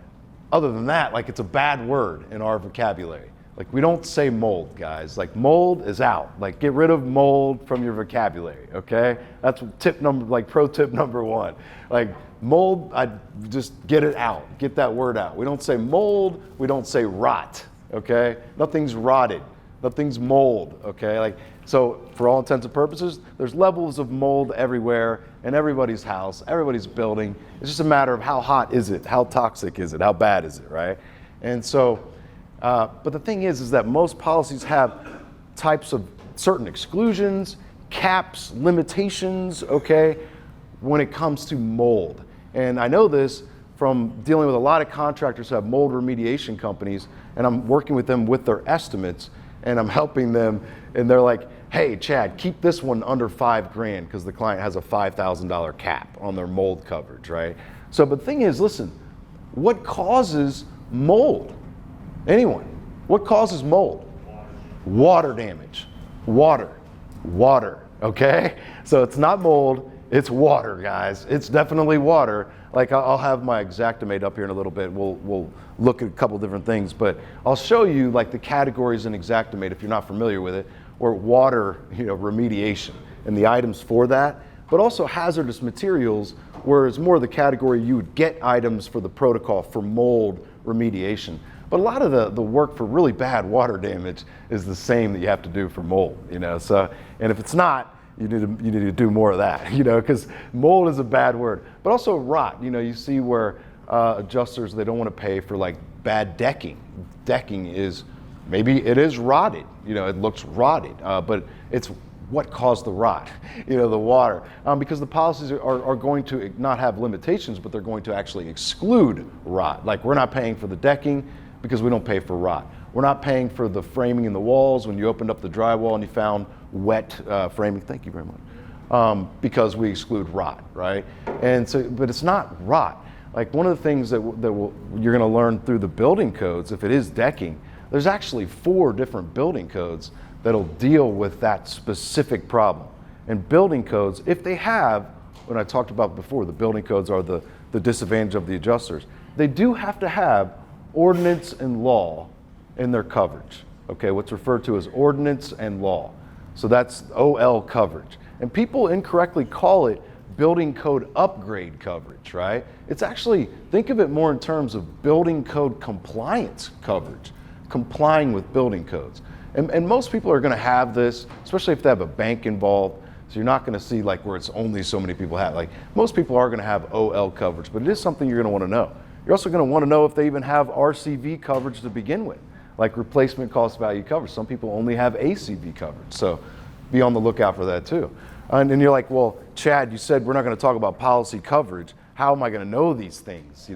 other than that, like it's a bad word in our vocabulary. Like we don't say mold, guys. Like mold is out. Like get rid of mold from your vocabulary, okay? That's pro tip number 1. Like mold, I just get it out. Get that word out. We don't say mold, we don't say rot, okay? Nothing's rotted. Nothing's mold, okay? Like so for all intents and purposes, there's levels of mold everywhere in everybody's house, everybody's building. It's just a matter of how hot is it, how toxic is it, how bad is it, right? And so, but the thing is that most policies have types of certain exclusions, caps, limitations, okay, when it comes to mold. And I know this from dealing with a lot of contractors who have mold remediation companies, and I'm working with them with their estimates, and I'm helping them, and they're like, hey, Chad, keep this one under $5,000 because the client has a $5,000 cap on their mold coverage, right? So, but the thing is, listen, what causes mold? Anyone? What causes mold? Water damage. Water, okay? So it's not mold, it's water, guys. It's definitely water. Like I'll have my Xactimate up here in a little bit. We'll look at a couple different things, but I'll show you like the categories in Xactimate if you're not familiar with it, or water, remediation and the items for that, but also hazardous materials, where it's more the category you would get items for the protocol for mold remediation. But a lot of the work for really bad water damage is the same that you have to do for mold, So, and if it's not, you need to do more of that, because mold is a bad word. But also rot, you see where adjusters, they don't want to pay for like bad decking. Decking is, maybe it is rotted, it looks rotted, but it's what caused the rot, the water. Because the policies are going to not have limitations, but they're going to actually exclude rot. Like we're not paying for the decking because we don't pay for rot. We're not paying for the framing in the walls when you opened up the drywall and you found wet framing. Thank you very much. Because we exclude rot, right? And so, but it's not rot. Like one of the things that you're going to learn through the building codes, if it is decking, there's actually 4 different building codes that'll deal with that specific problem. And building codes, if they have, when I talked about before, the building codes are the disadvantage of the adjusters, they do have to have ordinance and law in their coverage. Okay, what's referred to as ordinance and law. So that's OL coverage. And people incorrectly call it building code upgrade coverage, right? It's actually, think of it more in terms of building code compliance coverage, complying with building codes. And most people are gonna have this, especially if they have a bank involved. So you're not gonna see like where it's only so many people have. Like most people are gonna have OL coverage, but it is something you're gonna wanna know. You're also gonna wanna know if they even have RCV coverage to begin with, like replacement cost value coverage. Some people only have ACV coverage, so be on the lookout for that too. And then you're like, well, Chad, you said we're not gonna talk about policy coverage. How am I gonna know these things,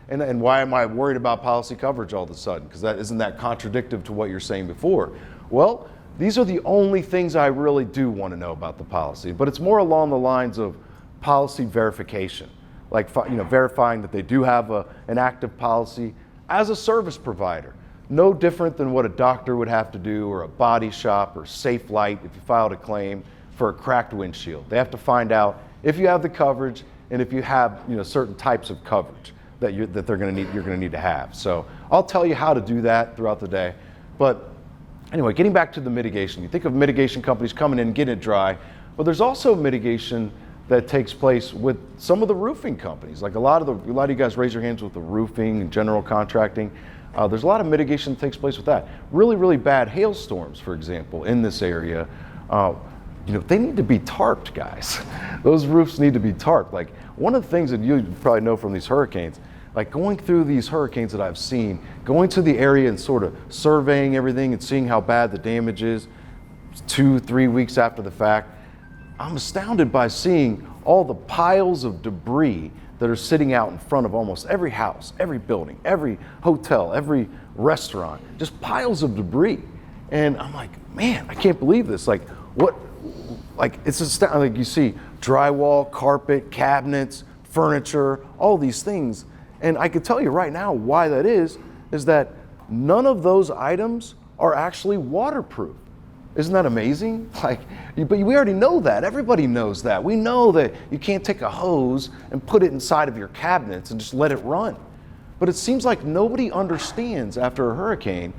And why am I worried about policy coverage all of a sudden? Because isn't that contradictory to what you're saying before? Well, these are the only things I really do want to know about the policy, but it's more along the lines of policy verification, like verifying that they do have an active policy as a service provider. No different than what a doctor would have to do, or a body shop, or Safe Light if you filed a claim for a cracked windshield. They have to find out if you have the coverage and if you have certain types of coverage that you're going to need to have. So I'll tell you how to do that throughout the day. But anyway, getting back to the mitigation, you think of mitigation companies coming in and getting it dry, but there's also mitigation that takes place with some of the roofing companies. Like a lot of you guys raise your hands with the roofing and general contracting. There's a lot of mitigation that takes place with that. Really, really bad hailstorms, for example, in this area. They need to be tarped, guys. Those roofs need to be tarped. Like one of the things that you probably know from these hurricanes, like going through these hurricanes that I've seen, going to the area and sort of surveying everything and seeing how bad the damage is 2-3 weeks after the fact, I'm astounded by seeing all the piles of debris that are sitting out in front of almost every house, every building, every hotel, every restaurant, just piles of debris. And I'm like, man, I can't believe this. Like it's astounding. Like you see drywall, carpet, cabinets, furniture, all these things. And I could tell you right now why that is that none of those items are actually waterproof. Isn't that amazing? But we already know that. Everybody knows that. We know that you can't take a hose and put it inside of your cabinets and just let it run. But it seems like nobody understands after a hurricane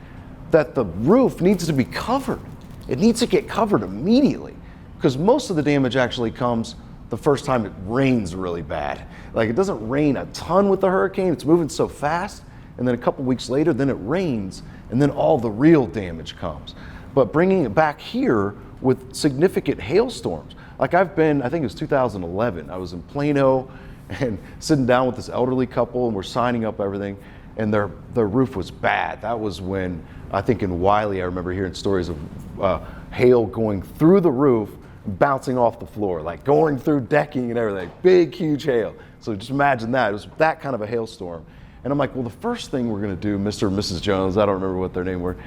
that the roof needs to be covered. It needs to get covered immediately because most of the damage actually comes the first time it rains really bad. Like it doesn't rain a ton with the hurricane. It's moving so fast. And then a couple weeks later, then it rains and then all the real damage comes. But bringing it back here with significant hailstorms. Like I think it was 2011, I was in Plano and sitting down with this elderly couple and we're signing up everything and their roof was bad. That was when, I think in Wiley, I remember hearing stories of hail going through the roof, bouncing off the floor, like going through decking and everything, big, huge hail. So just imagine that, it was that kind of a hailstorm. And I'm like, well, the first thing we're gonna do, Mr. and Mrs. Jones, I don't remember what their name were,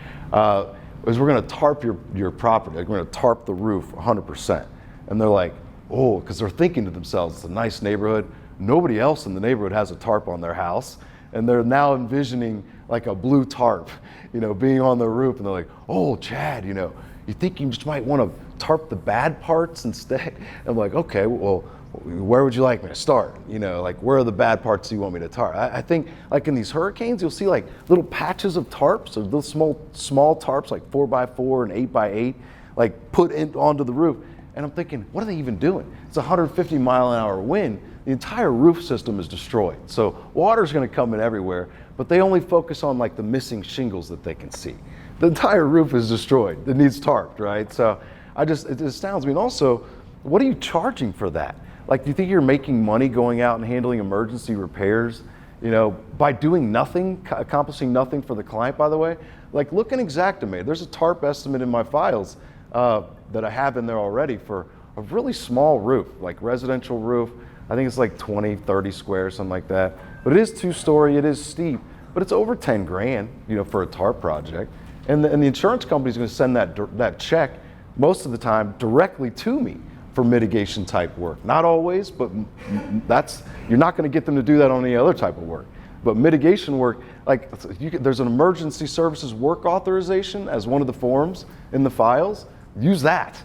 is we're gonna tarp your property. Like we're gonna tarp the roof 100%. And they're like, oh, because they're thinking to themselves, it's a nice neighborhood. Nobody else in the neighborhood has a tarp on their house. And they're now envisioning like a blue tarp, being on the roof. And they're like, oh, Chad, you think you just might wanna tarp the bad parts instead? I'm like, okay, well, where would you like me to start? Where are the bad parts you want me to tarp? I think like in these hurricanes, you'll see like little patches of tarps, or those small tarps, like 4x4 and 8x8, like put onto the roof. And I'm thinking, what are they even doing? It's a 150 mile an hour wind. The entire roof system is destroyed. So water's gonna come in everywhere, but they only focus on like the missing shingles that they can see. The entire roof is destroyed. It needs tarped, right? So it astounds me. And also, what are you charging for that? Like, do you think you're making money going out and handling emergency repairs, by doing nothing, accomplishing nothing for the client, by the way? Like, look in Xactimate. There's a tarp estimate in my files that I have in there already for a really small roof, like residential roof. I think it's like 20, 30 squares, something like that. But it is 2-story, it is steep, but it's over 10 grand, for a tarp project. And the insurance company's gonna send that check most of the time directly to me for mitigation type work. Not always, but you're not gonna get them to do that on any other type of work. But mitigation work, there's an emergency services work authorization as one of the forms in the files. Use that,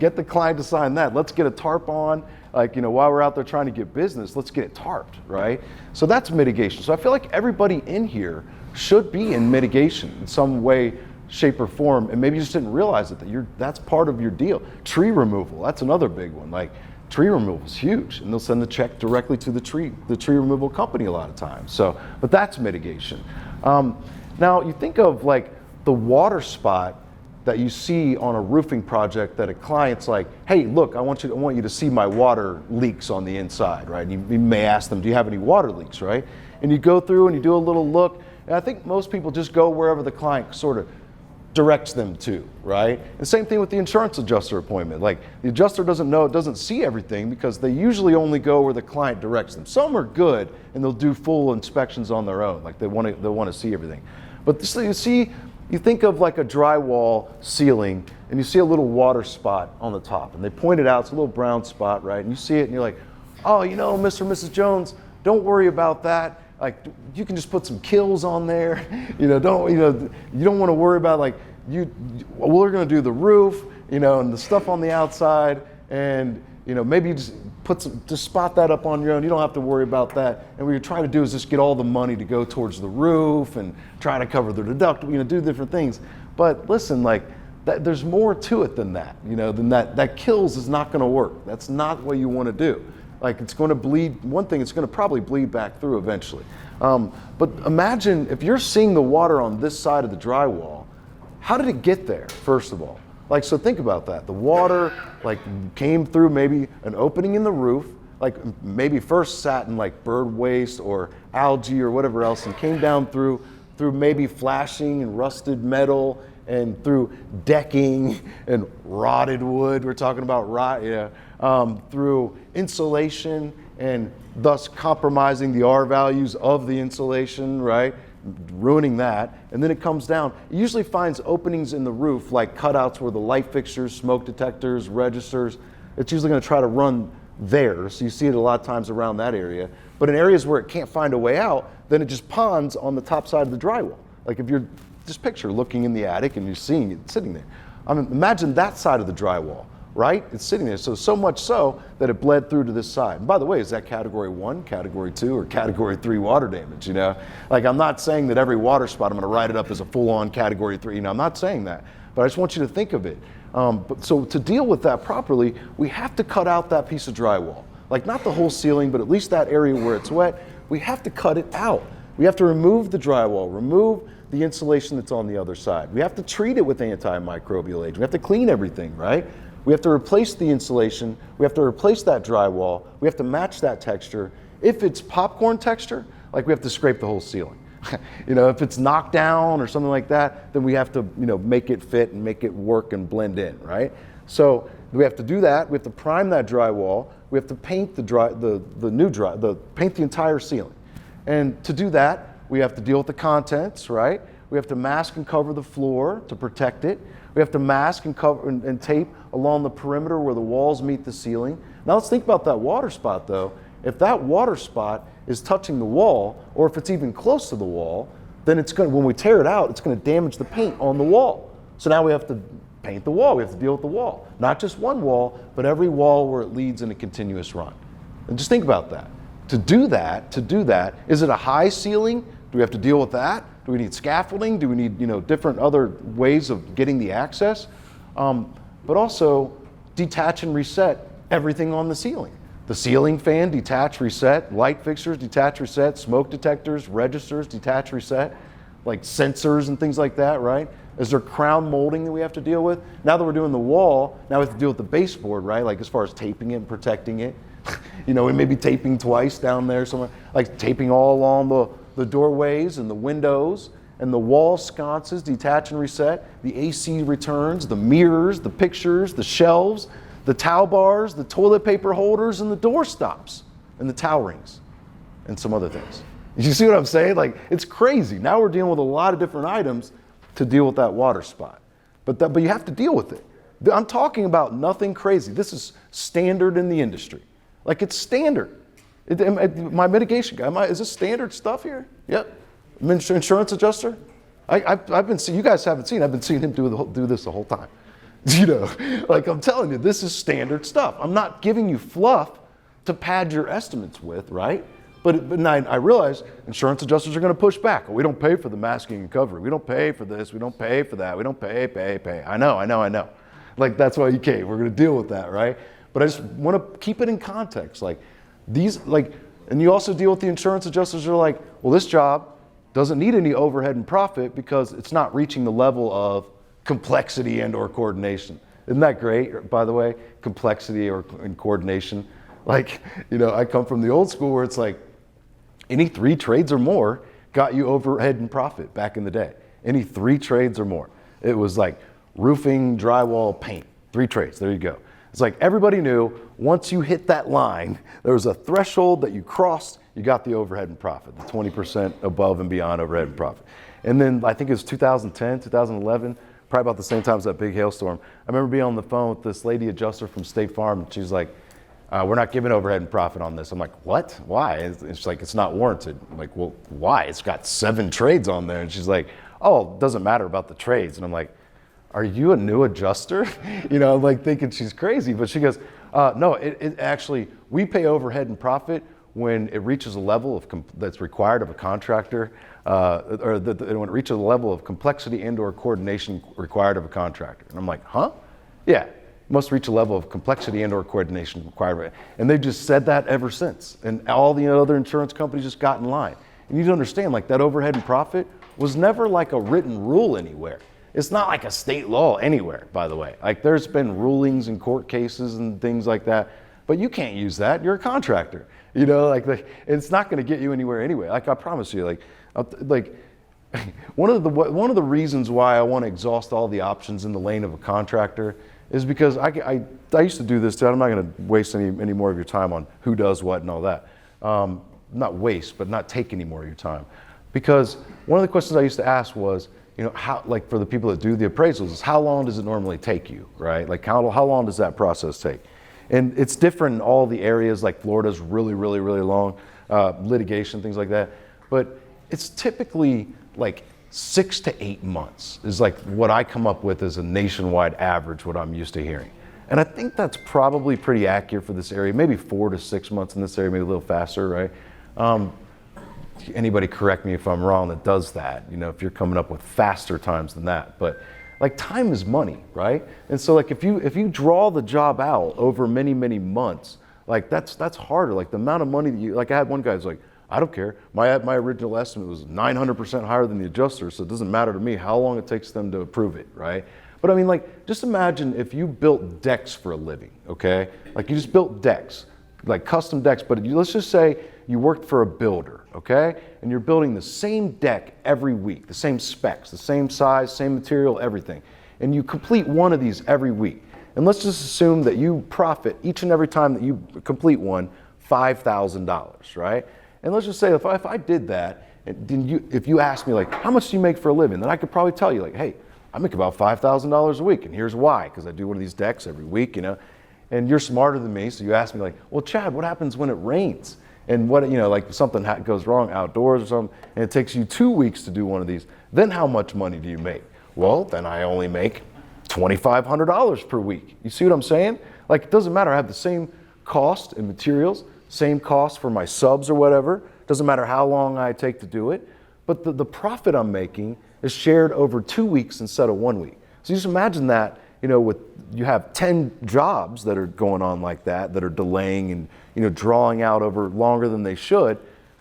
get the client to sign that. Let's get a tarp on, while we're out there trying to get business, let's get it tarped, right? So that's mitigation. So I feel like everybody in here should be in mitigation in some way, shape or form, and maybe you just didn't realize it, that's part of your deal. Tree removal, that's another big one. Like tree removal is huge, and they'll send the check directly to the tree removal company a lot of times. But that's mitigation. Now you think of like the water spot that you see on a roofing project that a client's like, hey, look, I want you to see my water leaks on the inside, right? And you may ask them, do you have any water leaks, right? And you go through and you do a little look, and I think most people just go wherever the client sort of directs them to, right? And same thing with the insurance adjuster appointment. Like the adjuster doesn't see everything because they usually only go where the client directs them. Some are good and they'll do full inspections on their own, like they want to see everything. But so you think of like a drywall ceiling and you see a little water spot on the top and they point it out, it's a little brown spot, right? And you see it and you're like, oh, Mr. and Mrs. Jones, don't worry about that. Like you can just put some kills on there, you don't want to worry about we're going to do the roof, and the stuff on the outside, and maybe you just spot that up on your own. You don't have to worry about that. And what you're trying to do is just get all the money to go towards the roof and try to cover the deductible, do different things. But listen, there's more to it than that, than that kills is not going to work. That's not what you want to do. Like, it's going to bleed, one thing, it's going to probably bleed back through eventually. But imagine if you're seeing the water on this side of the drywall, how did it get there, first of all? Like, so think about that. The water, like, came through maybe an opening in the roof, like maybe first sat in like bird waste or algae or whatever else, and came down through maybe flashing and rusted metal, and through decking and rotted wood. We're talking about through insulation, and thus compromising the R values of the insulation, right? Ruining that. And then it comes down. It usually finds openings in the roof, like cutouts where the light fixtures, smoke detectors, registers. It's usually going to try to run there. So you see it a lot of times around that area. But in areas where it can't find a way out, then it just ponds on the top side of the drywall. Like, if you're just picture looking in the attic and you're seeing it sitting there. Imagine that side of the drywall, right? It's sitting there. So much so that it bled through to this side. And by the way, is that category 1, category 2, or category 3 water damage, Like, I'm not saying that every water spot, I'm going to write it up as a full-on category 3. I'm not saying that. But I just want you to think of it. So to deal with that properly, we have to cut out that piece of drywall. Like, not the whole ceiling, but at least that area where it's wet. We have to cut it out. We have to remove the drywall, remove the insulation that's on the other side. We have to treat it with antimicrobial agent. We have to clean everything, right? We have to replace the insulation. We have to replace that drywall. We have to match that texture. If it's popcorn texture, like, we have to scrape the whole ceiling. If it's knocked down or something like that, then we have to, make it fit and make it work and blend in, right? So we have to do that. We have to prime that drywall. We have to paint paint the entire ceiling. And to do that, we have to deal with the contents, right? We have to mask and cover the floor to protect it. We have to mask and cover and tape along the perimeter where the walls meet the ceiling. Now let's think about that water spot, though. If that water spot is touching the wall, or if it's even close to the wall, then when we tear it out, it's going to damage the paint on the wall. So now we have to paint the wall. We have to deal with the wall. Not just one wall, but every wall where it leads in a continuous run. And just think about that. To do that, is it a high ceiling? Do we have to deal with that? Do we need scaffolding? Do we need, different other ways of getting the access? But also detach and reset everything on the ceiling. The ceiling fan, detach, reset. Light fixtures, detach, reset. Smoke detectors, registers, detach, reset. Like sensors and things like that, right? Is there crown molding that we have to deal with? Now that we're doing the wall, now we have to deal with the baseboard, right? Like, as far as taping it and protecting it. We may be taping twice down there somewhere, like taping all along the doorways and the windows and the wall sconces, detach and reset, the AC returns, the mirrors, the pictures, the shelves, the towel bars, the toilet paper holders, and the door stops, and the towel rings, and some other things. You see what I'm saying? Like, it's crazy. Now we're dealing with a lot of different items to deal with that water spot. But you have to deal with it. I'm talking about nothing crazy. This is standard in the industry. Like, it's standard. My mitigation guy, is this standard stuff here? Yep. Insurance adjuster? I've been seeing, you guys haven't seen, I've been seeing him do this the whole time. Like, I'm telling you, this is standard stuff. I'm not giving you fluff to pad your estimates with, right? But I realize insurance adjusters are going to push back. We don't pay for the masking and covering. We don't pay for this. We don't pay for that. We don't pay. I know. Like, that's why you came. We're going to deal with that, right? But I just want to keep it in context. Like, and you also deal with the insurance adjusters who are like, well, this job doesn't need any overhead and profit because it's not reaching the level of complexity and or coordination. Isn't that great, by the way? Complexity and coordination. Like, I come from the old school where it's like, any 3 trades or more got you overhead and profit back in the day. Any 3 trades or more. It was like roofing, drywall, paint. 3 trades, there you go. It's like everybody knew once you hit that line, there was a threshold that you crossed, you got the overhead and profit, the 20% above and beyond overhead and profit. And then I think it was 2010, 2011, probably about the same time as that big hailstorm. I remember being on the phone with this lady adjuster from State Farm, and she's like, we're not giving overhead and profit on this. I'm like, what? Why? It's like, it's not warranted. I'm like, well, why? It's got 7 trades on there. And she's like, oh, it doesn't matter about the trades. And I'm like, are you a new adjuster? I'm like thinking she's crazy. But she goes, no, it actually, we pay overhead and profit when it reaches a level of that's required of a contractor, when it reaches a level of complexity and/or coordination required of a contractor. And I'm like, huh? Yeah, must reach a level of complexity and/or coordination required. And they've just said that ever since. And all the other insurance companies just got in line. And you need to understand, like, that overhead and profit was never like a written rule anywhere. It's not like a state law anywhere, by the way. Like, there's been rulings in court cases and things like that, but you can't use that. You're a contractor. You know, like it's not going to get you anywhere anyway. Like, I promise you, one of the reasons why I want to exhaust all the options in the lane of a contractor is because I used to do this too. I'm not going to waste any more of your time on who does what and all that. Not waste, but not take any more of your time. Because one of the questions I used to ask was, you know, how, like, for the people that do the appraisals, is how long does it normally take you, right? Like, how long does that process take? And it's different in all the areas. Like, Florida's really, really, really long, litigation, things like that. But it's typically like 6 to 8 months is like what I come up with as a nationwide average, what I'm used to hearing. And I think that's probably pretty accurate for this area, maybe 4 to 6 months in this area, maybe a little faster, right? Anybody correct me if I'm wrong that does that, you know, if you're coming up with faster times than that. But like, time is money, right? And so, like, if you draw the job out over many, many months, like, that's harder. Like, the amount of money that you, like, I had one guy who's like, I don't care. My original estimate was 900% higher than the adjuster, so it doesn't matter to me how long it takes them to approve it, right? But I mean, like, just imagine if you built decks for a living, okay? Like, you just built decks, like custom decks, but let's just say you worked for a builder, okay? And you're building the same deck every week, the same specs, the same size, same material, everything. And you complete one of these every week. And let's just assume that you profit each and every time that you complete one, $5,000, right? And let's just say if I did that, and then if you asked me, like, how much do you make for a living? Then I could probably tell you, like, hey, I make about $5,000 a week, and here's why, because I do one of these decks every week, you know? And you're smarter than me, so you ask me, like, well, Chad, what happens when it rains? And what, you know, like, something goes wrong outdoors or something, and it takes you 2 weeks to do one of these, then how much money do you make? Well, then I only make $2,500 per week. You see what I'm saying? Like, it doesn't matter. I have the same cost in materials, same cost for my subs or whatever. Doesn't matter how long I take to do it. But the profit I'm making is shared over 2 weeks instead of 1 week. So you just imagine that, you know, you have 10 jobs that are going on like that are delaying and, you know, drawing out over longer than they should,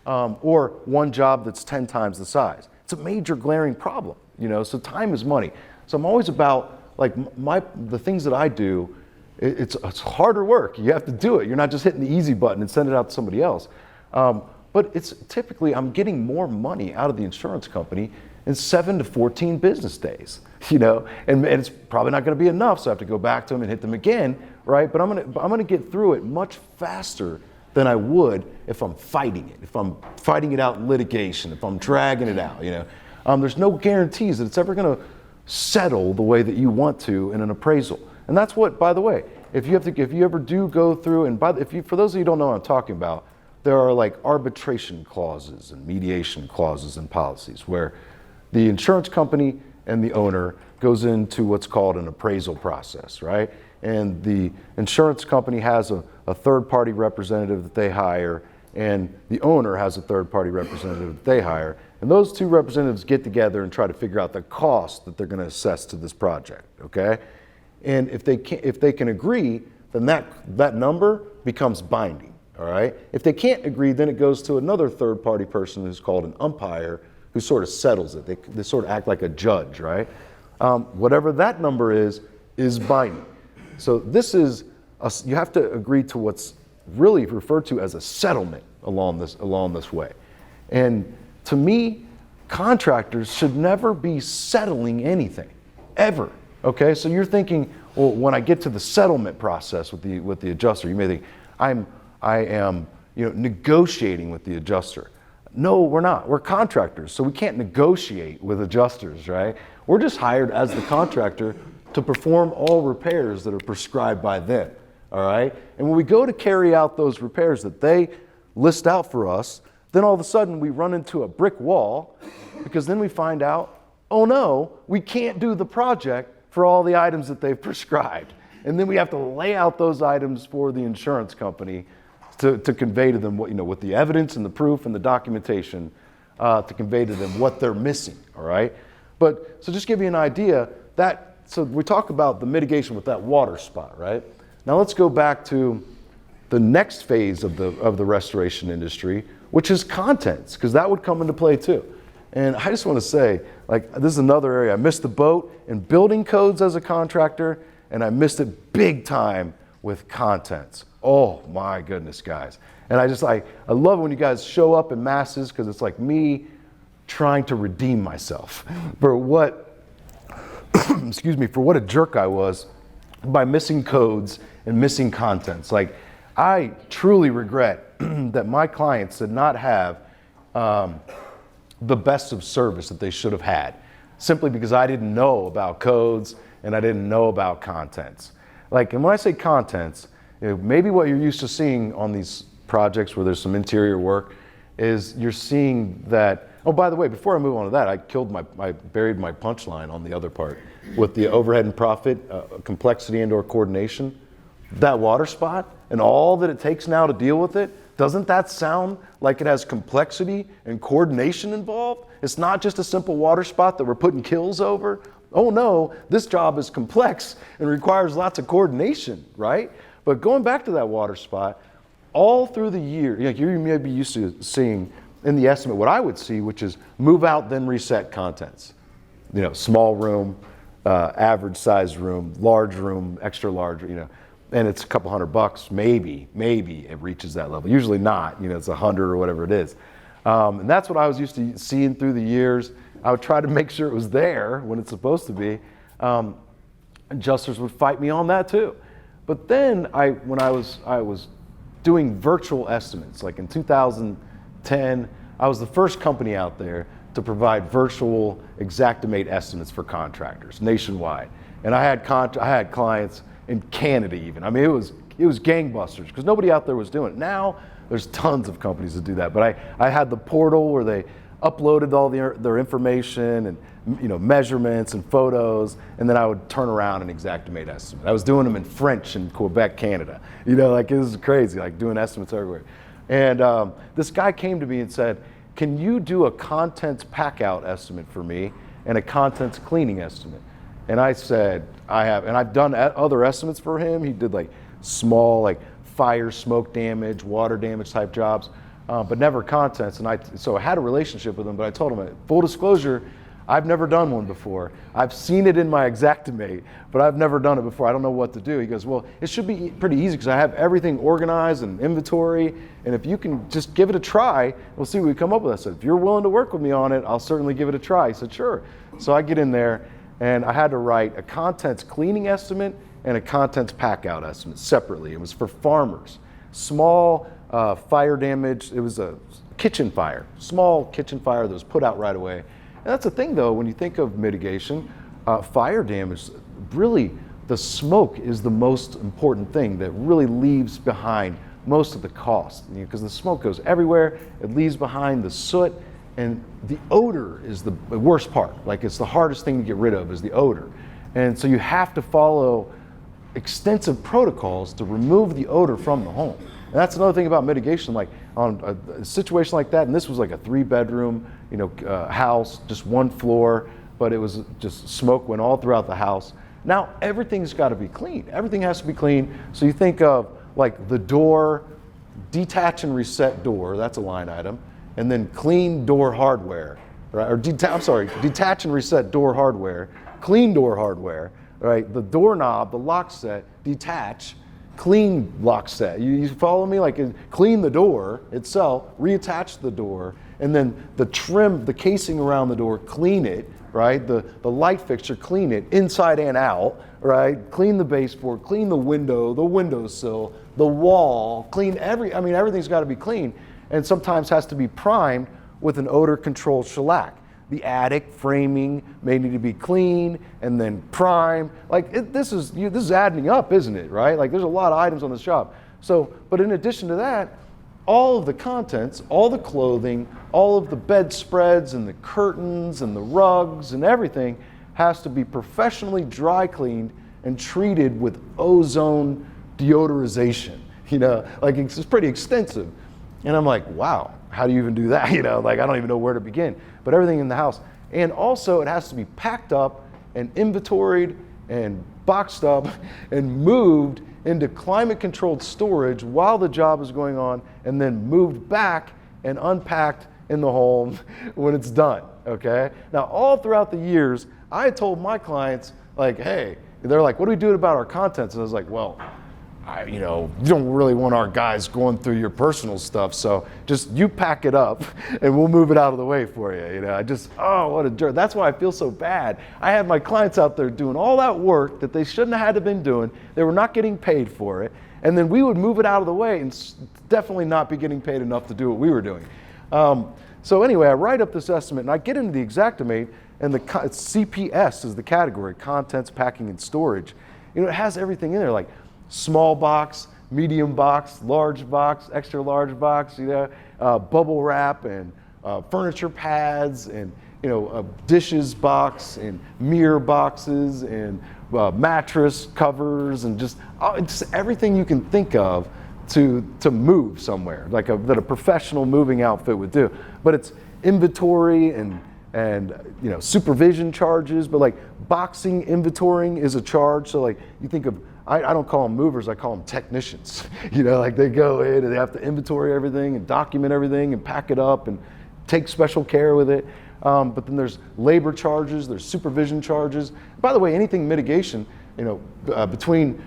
or one job that's 10 times the size. It's a major glaring problem, you know, so time is money. So I'm always about, like, the things that I do, it's harder work. You have to do it. You're not just hitting the easy button and send it out to somebody else. But it's typically, I'm getting more money out of the insurance company in 7 to 14 business days, you know, and it's probably not going to be enough, so I have to go back to them and hit them again, right? But I'm gonna get through it much faster than I would if I'm fighting it, if I'm fighting it out in litigation, if I'm dragging it out, you know. There's no guarantees that it's ever going to settle the way that you want to in an appraisal. And that's what, by the way, if you ever do go through, and for those of you who don't know what I'm talking about, there are like arbitration clauses and mediation clauses in policies where the insurance company and the owner goes into what's called an appraisal process, right? And the insurance company has a third-party representative that they hire, and the owner has a third-party representative that they hire. And those two representatives get together and try to figure out the cost that they're going to assess to this project, okay? And if they can agree, then that number becomes binding, all right? If they can't agree, then it goes to another third-party person who's called an umpire, who sort of settles it. They sort of act like a judge, right? Whatever that number is binding. So this is, you have to agree to what's really referred to as a settlement along this way. And to me, contractors should never be settling anything, ever. Okay, so you're thinking, well, when I get to the settlement process with the adjuster, you may think I am, you know, negotiating with the adjuster. No, we're not. We're contractors, so we can't negotiate with adjusters, right? We're just hired as the contractor to perform all repairs that are prescribed by them, all right? And when we go to carry out those repairs that they list out for us, then all of a sudden we run into a brick wall, because then we find out, oh no, we can't do the project for all the items that they've prescribed. And then we have to lay out those items for the insurance company to convey to them what, with the evidence and the proof and the documentation, to convey to them what they're missing, all right? But, so just give you an idea, so we talk about the mitigation with that water spot, right? Now let's go back to the next phase of the restoration industry, which is contents, because that would come into play too. And I just want to say, this is another area. I missed the boat in building codes as a contractor, and I missed it big time with contents. Oh my goodness, guys. And I love it when you guys show up in masses, because it's like me trying to redeem myself for what, excuse me, for what a jerk I was by missing codes and missing contents. I truly regret that my clients did not have the best of service that they should have had, simply because I didn't know about codes and I didn't know about contents. And when I say contents, maybe what you're used to seeing on these projects where there's some interior work is you're seeing that, oh, by the way, before I move on to that, I buried my punchline on the other part with the overhead and profit, complexity and/or coordination. That water spot and all that it takes now to deal with it, doesn't that sound like it has complexity and coordination involved? It's not just a simple water spot that we're putting kills over. Oh no, this job is complex and requires lots of coordination, right? But going back to that water spot, all through the year, you may be used to seeing in the estimate what I would see, which is move out, then reset contents. Small room, average size room, large room, extra large, and it's a couple $100, maybe it reaches that level. Usually not, it's 100 or whatever it is. And that's what I was used to seeing through the years. I would try to make sure it was there when it's supposed to be. Adjusters would fight me on that too. But then when I was doing virtual estimates, like in 2010, I was the first company out there to provide virtual Xactimate estimates for contractors nationwide. And I had clients in Canada even. I mean, it was gangbusters because nobody out there was doing it. Now there's tons of companies that do that. But I had the portal where they uploaded all their information and measurements and photos, and then I would turn around and Xactimate estimate. I was doing them in French in Quebec, Canada. It was crazy, doing estimates everywhere. And this guy came to me and said, "Can you do a contents pack out estimate for me and a contents cleaning estimate?" And I said, I have, and I've done other estimates for him. He did small fire, smoke damage, water damage type jobs, but never contents. And so I had a relationship with him, but I told him, full disclosure, I've never done one before. I've seen it in my Xactimate, but I've never done it before. I don't know what to do. He goes, "Well, it should be pretty easy because I have everything organized and inventory, and if you can just give it a try, we'll see what we come up with." I said, "If you're willing to work with me on it, I'll certainly give it a try." He said, "Sure." So I get in there, and I had to write a contents cleaning estimate and a contents pack out estimate separately. It was for farmers. Small fire damage. It was a kitchen fire, small kitchen fire that was put out right away. And that's the thing, though, when you think of mitigation, fire damage, really the smoke is the most important thing that really leaves behind most of the cost, because the smoke goes everywhere, it leaves behind the soot, and the odor is the worst part. It's the hardest thing to get rid of is the odor. And so you have to follow extensive protocols to remove the odor from the home. And that's another thing about mitigation, on a situation like that, and this was a 3-bedroom, house, just one floor, but it was just smoke went all throughout the house. Now everything's got to be clean. Everything has to be clean. So you think of the door, detach and reset door, that's a line item, and then clean door hardware, right? Or detach and reset door hardware, clean door hardware, right? The doorknob, the lock set, detach, clean lock set. You follow me? Clean the door itself, reattach the door, and then the trim, the casing around the door, clean it, right? The light fixture, clean it inside and out, right? Clean the baseboard, clean the windowsill, the wall, clean everything's got to be clean, and sometimes has to be primed with an odor controlled shellac. The attic framing may need to be clean and then primed. This is adding up, isn't it? Right? There's a lot of items on this job. So, but in addition to that, all of the contents, all the clothing, all of the bedspreads and the curtains and the rugs and everything has to be professionally dry cleaned and treated with ozone deodorization. like it's pretty extensive. And I'm like, wow, how do you even do that? Like I don't even know where to begin. But everything in the house. And also it has to be packed up and inventoried and boxed up and moved into climate controlled storage while the job is going on, and then moved back and unpacked in the home when it's done, okay? Now, all throughout the years, I had told my clients, like, hey, they're like, what do we do about our contents? And I was like, well, you don't really want our guys going through your personal stuff, so just you pack it up and we'll move it out of the way for you. What a jerk. That's why I feel so bad. I had my clients out there doing all that work that they shouldn't have had to been doing. They were not getting paid for it. And then we would move it out of the way and definitely not be getting paid enough to do what we were doing. So anyway, I write up this estimate and I get into the Xactimate, and it's CPS is the category, contents, packing, and storage. It has everything in there, like small box, medium box, large box, extra large box, bubble wrap and furniture pads and dishes box and mirror boxes and mattress covers and just everything you can think of to move somewhere, like that a professional moving outfit would do. But it's inventory and supervision charges, but like boxing, inventorying is a charge. So like you think of, I don't call them movers, I call them technicians. Like they go in and they have to inventory everything and document everything and pack it up and take special care with it. But then there's labor charges, there's supervision charges. By the way, anything mitigation, between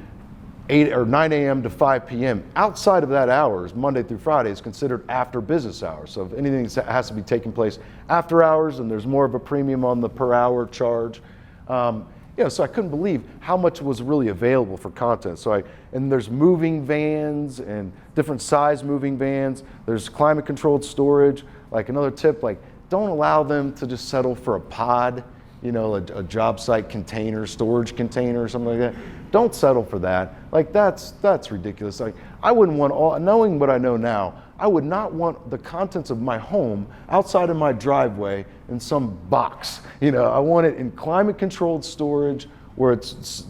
8 or 9 a.m. to 5 p.m. outside of that hours, Monday through Friday, is considered after business hours. So if anything has to be taking place after hours, and there's more of a premium on the per hour charge. So I couldn't believe how much was really available for content. And there's moving vans and different size moving vans. There's climate controlled storage. Like another tip, like don't allow them to just settle for a pod, a job site container, storage container or something like that. Don't settle for that. Like that's ridiculous. Like I wouldn't want knowing what I know now, I would not want the contents of my home outside of my driveway in some box. I want it in climate controlled storage where it's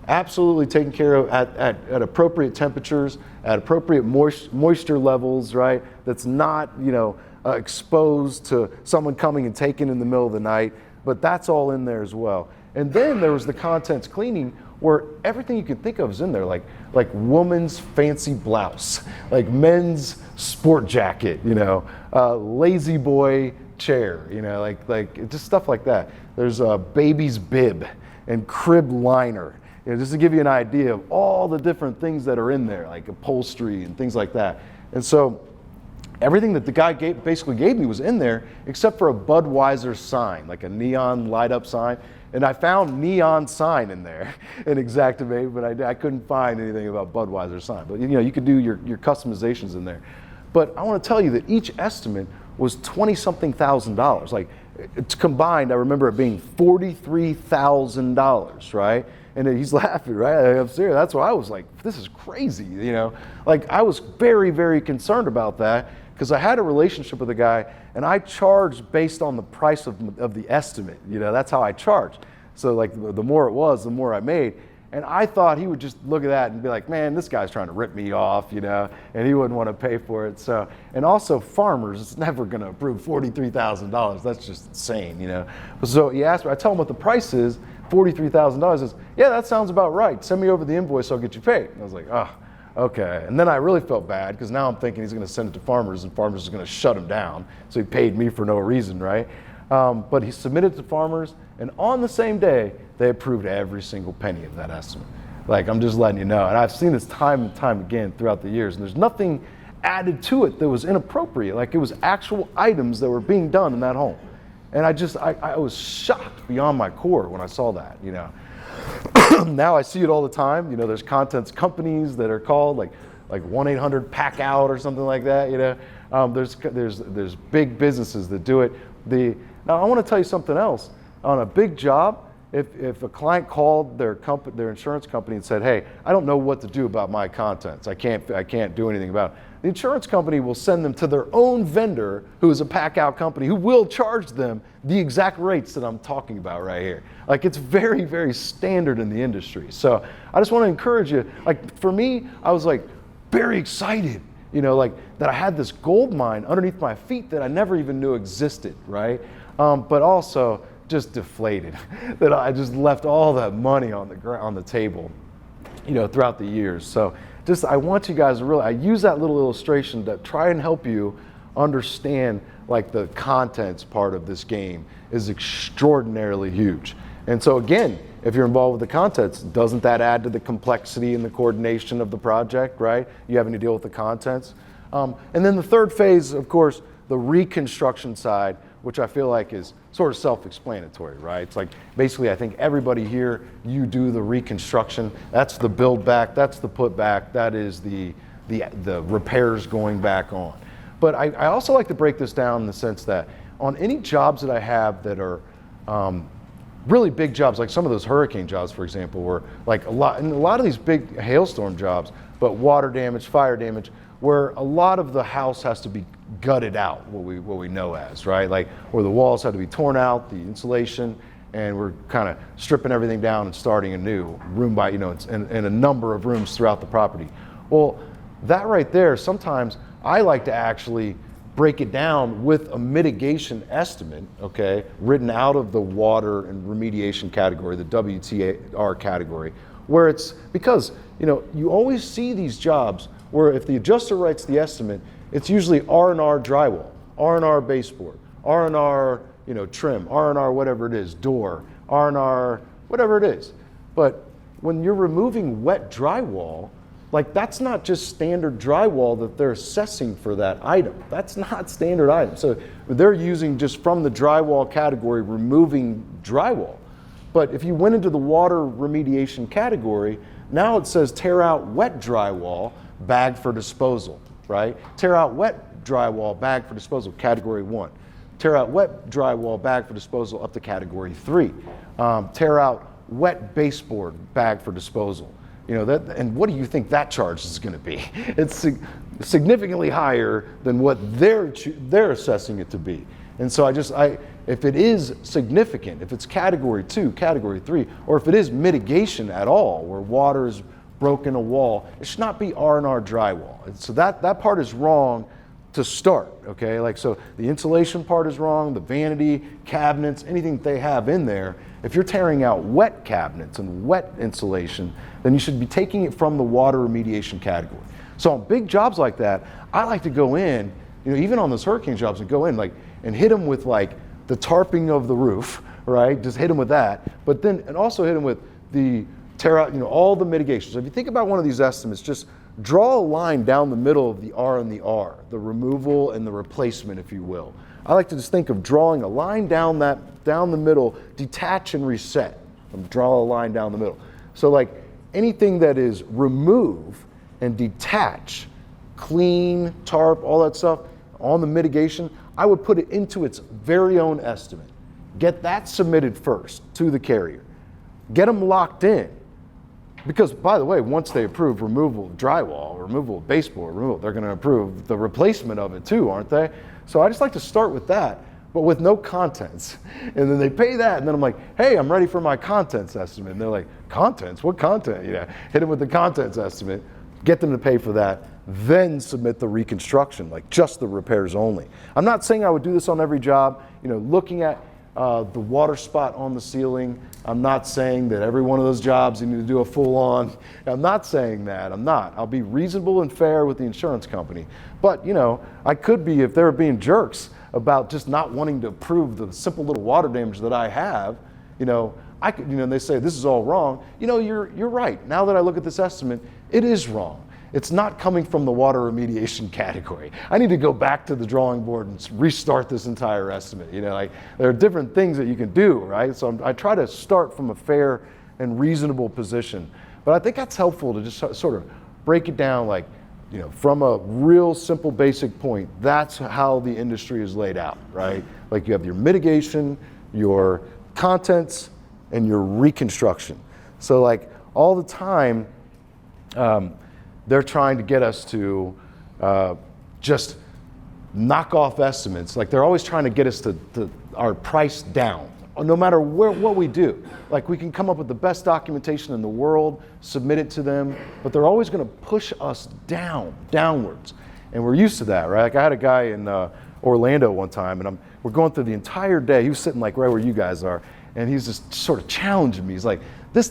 absolutely taken care of at appropriate temperatures, at appropriate moisture levels, right? That's not exposed to someone coming and taking in the middle of the night, but that's all in there as well. And then there was the contents cleaning, where everything you can think of is in there, like woman's fancy blouse, like men's sport jacket, lazy boy chair, like just stuff like that. There's a baby's bib and crib liner, just to give you an idea of all the different things that are in there, like upholstery and things like that. And so everything that the guy basically gave me was in there, except for a Budweiser sign, like a neon light up sign. And I found neon sign in there in Xactimate, but I couldn't find anything about Budweiser sign. But you could do your customizations in there. But I want to tell you that each estimate was $20-something thousand. Like it's combined, I remember it being $43,000, right? And he's laughing, right? I'm serious. That's why I was like, this is crazy, Like I was very, very concerned about that, because I had a relationship with a guy and I charged based on the price of the estimate. That's how I charged. So like the more it was, the more I made. And I thought he would just look at that and be like, man, this guy's trying to rip me off, and he wouldn't want to pay for it. So, and also farmers is never going to approve $43,000. That's just insane, So he asked me, I tell him what the price is, $43,000. He says, yeah, that sounds about right. Send me over the invoice, I'll get you paid. And I was like, okay. And then I really felt bad, because now I'm thinking he's going to send it to farmers and farmers is going to shut him down. So he paid me for no reason, right? But he submitted to farmers, and on the same day, they approved every single penny of that estimate. Like, I'm just letting you know. And I've seen this time and time again throughout the years, and there's nothing added to it that was inappropriate. Like, it was actual items that were being done in that home. And I was shocked beyond my core when I saw that, Now I see it all the time. There's contents companies that are called like 1-800-PACK-OUT or something like that. There's big businesses that do it. Now I want to tell you something else. On a big job, if a client called their insurance company and said, "Hey, I don't know what to do about my contents. I can't do anything about it," the insurance company will send them to their own vendor, who is a pack-out company, who will charge them the exact rates that I'm talking about right here. Like, it's very, very standard in the industry. So I just want to encourage you. Like, for me, I was like, very excited, like that I had this gold mine underneath my feet that I never even knew existed, right? But also just deflated that I just left all that money on the table, throughout the years. So I want you guys to I use that little illustration to try and help you understand like the contents part of this game is extraordinarily huge. And so again, if you're involved with the contents, doesn't that add to the complexity and the coordination of the project, right? You having to deal with the contents. And then the third phase, of course, the reconstruction side, which I feel like is sort of self-explanatory, right? It's like basically I think everybody here, you do the reconstruction. That's the build back, that's the put back, that is the repairs going back on. But I also like to break this down in the sense that on any jobs that I have that are really big jobs, like some of those hurricane jobs, for example, were like a lot of these big hailstorm jobs, but water damage, fire damage, where a lot of the house has to be gutted out, what we know as, right? Like where the walls had to be torn out, the insulation, and we're kind of stripping everything down and starting anew, room by, and a number of rooms throughout the property. Well, that right there, sometimes I like to actually break it down with a mitigation estimate, okay, written out of the water and remediation category, the WTR category, where it's because, you always see these jobs where if the adjuster writes the estimate, it's usually R&R drywall, R&R baseboard, R&R, trim, R&R whatever it is, door, R&R whatever it is. But when you're removing wet drywall, like that's not just standard drywall that they're assessing for that item. That's not standard item. So they're using just from the drywall category, removing drywall. But if you went into the water remediation category, now it says tear out wet drywall, bag for disposal, right? Tear out wet drywall, bag for disposal, category 1. Tear out wet drywall, bag for disposal, up to category 3. Tear out wet baseboard, bag for disposal. And what do you think that charge is going to be? It's significantly higher than what they're assessing it to be. And so if it is significant, if it's category 2, category 3, or if it is mitigation at all, where water is broken a wall, it should not be R&R drywall. And so that part is wrong to start, okay? Like, so the insulation part is wrong, the vanity, cabinets, anything they have in there. If you're tearing out wet cabinets and wet insulation, then you should be taking it from the water remediation category. So on big jobs like that, I like to go in, even on those hurricane jobs, and go in and hit them with like the tarping of the roof, right? Just hit them with that, and also hit them with the tear out, all the mitigations. So if you think about one of these estimates, just draw a line down the middle of the R and the R, the removal and the replacement, if you will. I like to just think of drawing a line down the middle, detach and reset, and draw a line down the middle. So like anything that is remove and detach, clean, tarp, all that stuff, on the mitigation, I would put it into its very own estimate. Get that submitted first to the carrier. Get them locked in. Because, by the way, once they approve removal of drywall, removal of baseboard, they're going to approve the replacement of it too, aren't they? So I just like to start with that, but with no contents. And then they pay that, and then I'm like, hey, I'm ready for my contents estimate. And they're like, contents? What content? Hit them with the contents estimate, get them to pay for that, then submit the reconstruction, like just the repairs only. I'm not saying I would do this on every job, looking at the water spot on the ceiling. I'm not saying that every one of those jobs you need to do a full on. I'm not saying that. I'm not. I'll be reasonable and fair with the insurance company. But, I could be, if they're being jerks about just not wanting to approve the simple little water damage that I have, I could, they say this is all wrong. You're right. Now that I look at this estimate, it is wrong. It's not coming from the water remediation category. I need to go back to the drawing board and restart this entire estimate. There are different things that you can do, right? So I try to start from a fair and reasonable position. But I think that's helpful to just sort of break it down from a real simple basic point. That's how the industry is laid out, right? Like you have your mitigation, your contents, and your reconstruction. So all the time, they're trying to get us to just knock off estimates. Like they're always trying to get us to our price down, no matter what we do. Like, we can come up with the best documentation in the world, submit it to them, but they're always going to push us downwards. And we're used to that, right? Like, I had a guy in Orlando one time, and we're going through the entire day. He was sitting like right where you guys are, and he's just sort of challenging me. He's like,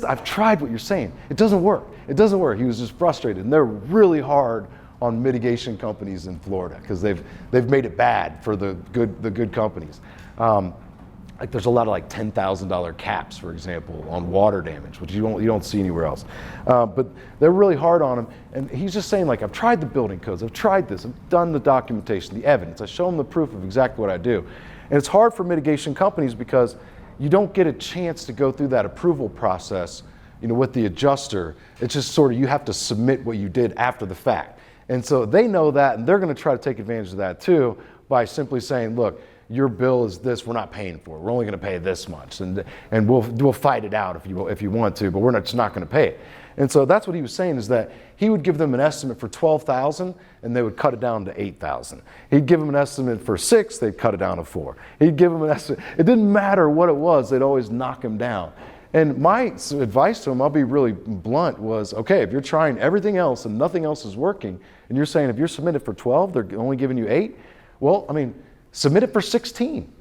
I've tried what you're saying. It doesn't work. It doesn't work. He was just frustrated. And they're really hard on mitigation companies in Florida because they've made it bad for the good companies. Like, there's a lot of like $10,000 caps, for example, on water damage, which you don't see anywhere else. But they're really hard on him. And he's just saying, like, I've tried the building codes. I've tried this. I've done the documentation, the evidence. I show them the proof of exactly what I do. And it's hard for mitigation companies because you don't get a chance to go through that approval process, with the adjuster. It's just sort of, you have to submit what you did after the fact. And so they know that, and they're going to try to take advantage of that too by simply saying, look, your bill is this, we're not paying for it. We're only going to pay this much, and we'll fight it out if you want to, but we're just not going to pay it. And so that's what he was saying, is that he would give them an estimate for $12,000 and they would cut it down to $8,000. He'd give them an estimate for $6,000, they'd cut it down to $4,000. He'd give them an estimate. It didn't matter what it was, they'd always knock him down. And my advice to him, I'll be really blunt, was, okay, if you're trying everything else and nothing else is working, and you're saying if you're submitted for 12, they're only giving you 8, well, I mean, submit it for 16.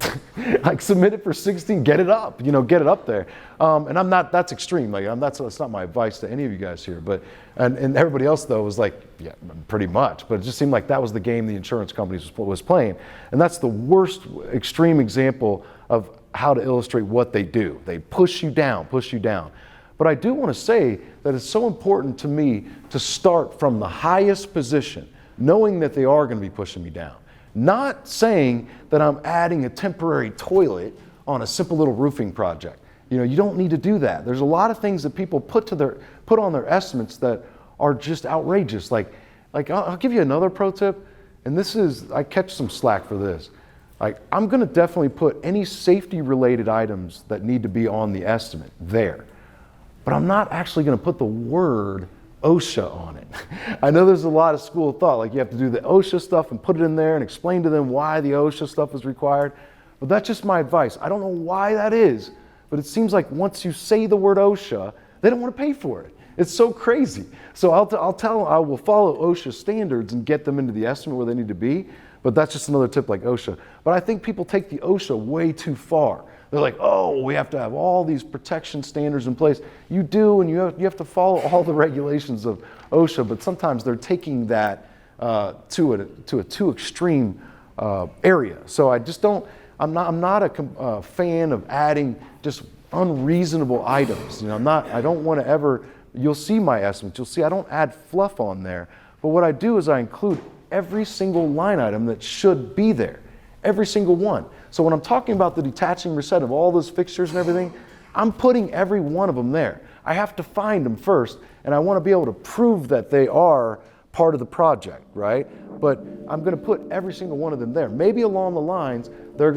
Like, submit it for 16, get it up, get it up there. And that's extreme. Like, that's not my advice to any of you guys here. But, and everybody else, though, was like, yeah, pretty much. But it just seemed like that was the game the insurance companies was playing. And that's the worst extreme example of how to illustrate what they do. They push you down. But I do want to say that it's so important to me to start from the highest position, knowing that they are going to be pushing me down. Not saying that I'm adding a temporary toilet on a simple little roofing project. You don't need to do that. There's a lot of things that people put on their estimates that are just outrageous. Like I'll give you another pro tip, and I catch some slack for this. Like, I'm going to definitely put any safety related items that need to be on the estimate there, but I'm not actually going to put the word OSHA on it. I know there's a lot of school of thought, like you have to do the OSHA stuff and put it in there and explain to them why the OSHA stuff is required. But that's just my advice. I don't know why that is, but it seems like once you say the word OSHA, they don't want to pay for it. It's so crazy. So I will follow OSHA standards and get them into the estimate where they need to be. But that's just another tip, like OSHA. But I think people take the OSHA way too far. They're like, oh, we have to have all these protection standards in place. You do, and you have to follow all the regulations of OSHA, but sometimes they're taking that to a too extreme area. So I'm not a fan of adding just unreasonable items. I don't want to ever, you'll see my estimates, you'll see I don't add fluff on there, but what I do is I include every single line item that should be there. Every single one. So when I'm talking about the detaching reset of all those fixtures and everything, I'm putting every one of them there. I have to find them first, and I want to be able to prove that they are part of the project, right? But I'm going to put every single one of them there. Maybe along the lines, they're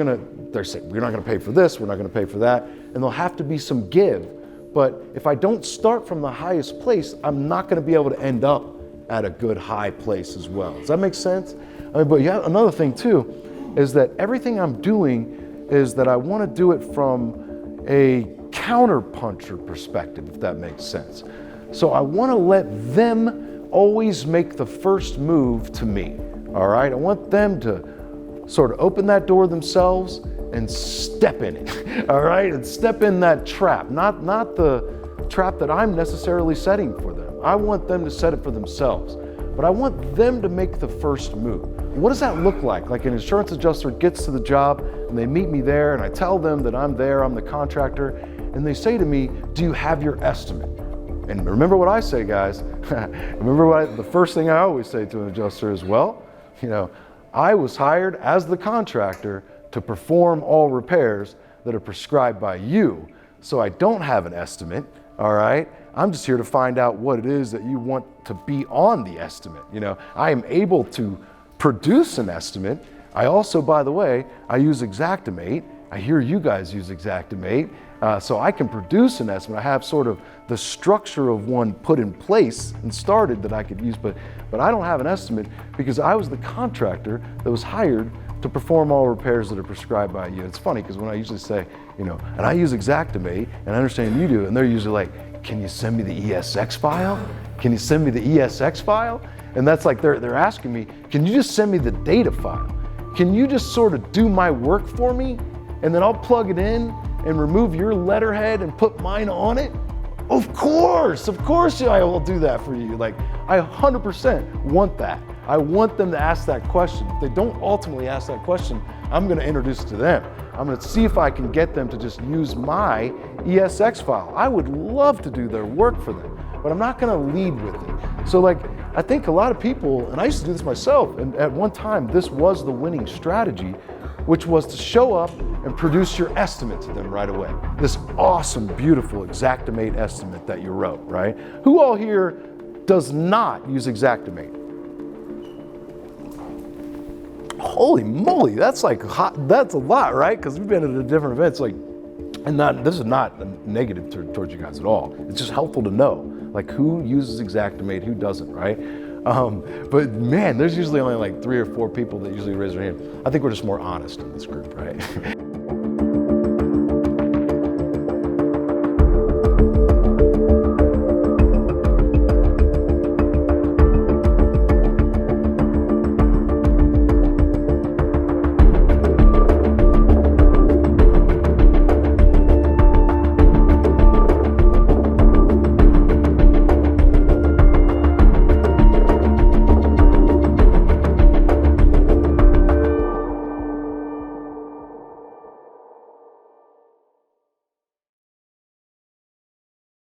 saying, we're not going to pay for this, we're not going to pay for that, and there'll have to be some give. But if I don't start from the highest place, I'm not going to be able to end up at a good high place as well. Does that make sense? But yeah, another thing too, is that everything I'm doing is that I want to do it from a counterpuncher perspective, if that makes sense. So I want to let them always make the first move to me, all right? I want them to sort of open that door themselves and step in it, all right? And step in that trap, not the trap that I'm necessarily setting for them. I want them to set it for themselves, but I want them to make the first move. What does that look like? Like, an insurance adjuster gets to the job and they meet me there, and I tell them that I'm there, I'm the contractor, and they say to me, do you have your estimate? And remember what I say, guys. The first thing I always say to an adjuster is, well, I was hired as the contractor to perform all repairs that are prescribed by you, so I don't have an estimate, all right? I'm just here to find out what it is that you want to be on the estimate. I am able to produce an estimate. I also, by the way, I use Xactimate. I hear you guys use Xactimate. So I can produce an estimate. I have sort of the structure of one put in place and started that I could use, but I don't have an estimate because I was the contractor that was hired to perform all repairs that are prescribed by you. It's funny because when I usually say, and I use Xactimate, and I understand you do, and they're usually like, can you send me the ESX file? Can you send me the ESX file? And that's like, they're asking me, can you just send me the data file? Can you just sort of do my work for me? And then I'll plug it in and remove your letterhead and put mine on it? Of course I will do that for you. Like, I 100% want that. I want them to ask that question. If they don't ultimately ask that question, I'm gonna introduce it to them. I'm gonna see if I can get them to just use my ESX file. I would love to do their work for them, but I'm not gonna lead with it. So like, I think a lot of people, and I used to do this myself, and at one time, this was the winning strategy, which was to show up and produce your estimate to them right away. This awesome, beautiful Xactimate estimate that you wrote, right? Who all here does not use Xactimate? Holy moly, that's like hot, that's a lot, right? Because we've been at a different events, like, and this is not a negative towards you guys at all. It's just helpful to know, like, who uses Xactimate, who doesn't, right? But man, there's usually only like 3 or 4 people that usually raise their hand. I think we're just more honest in this group, right?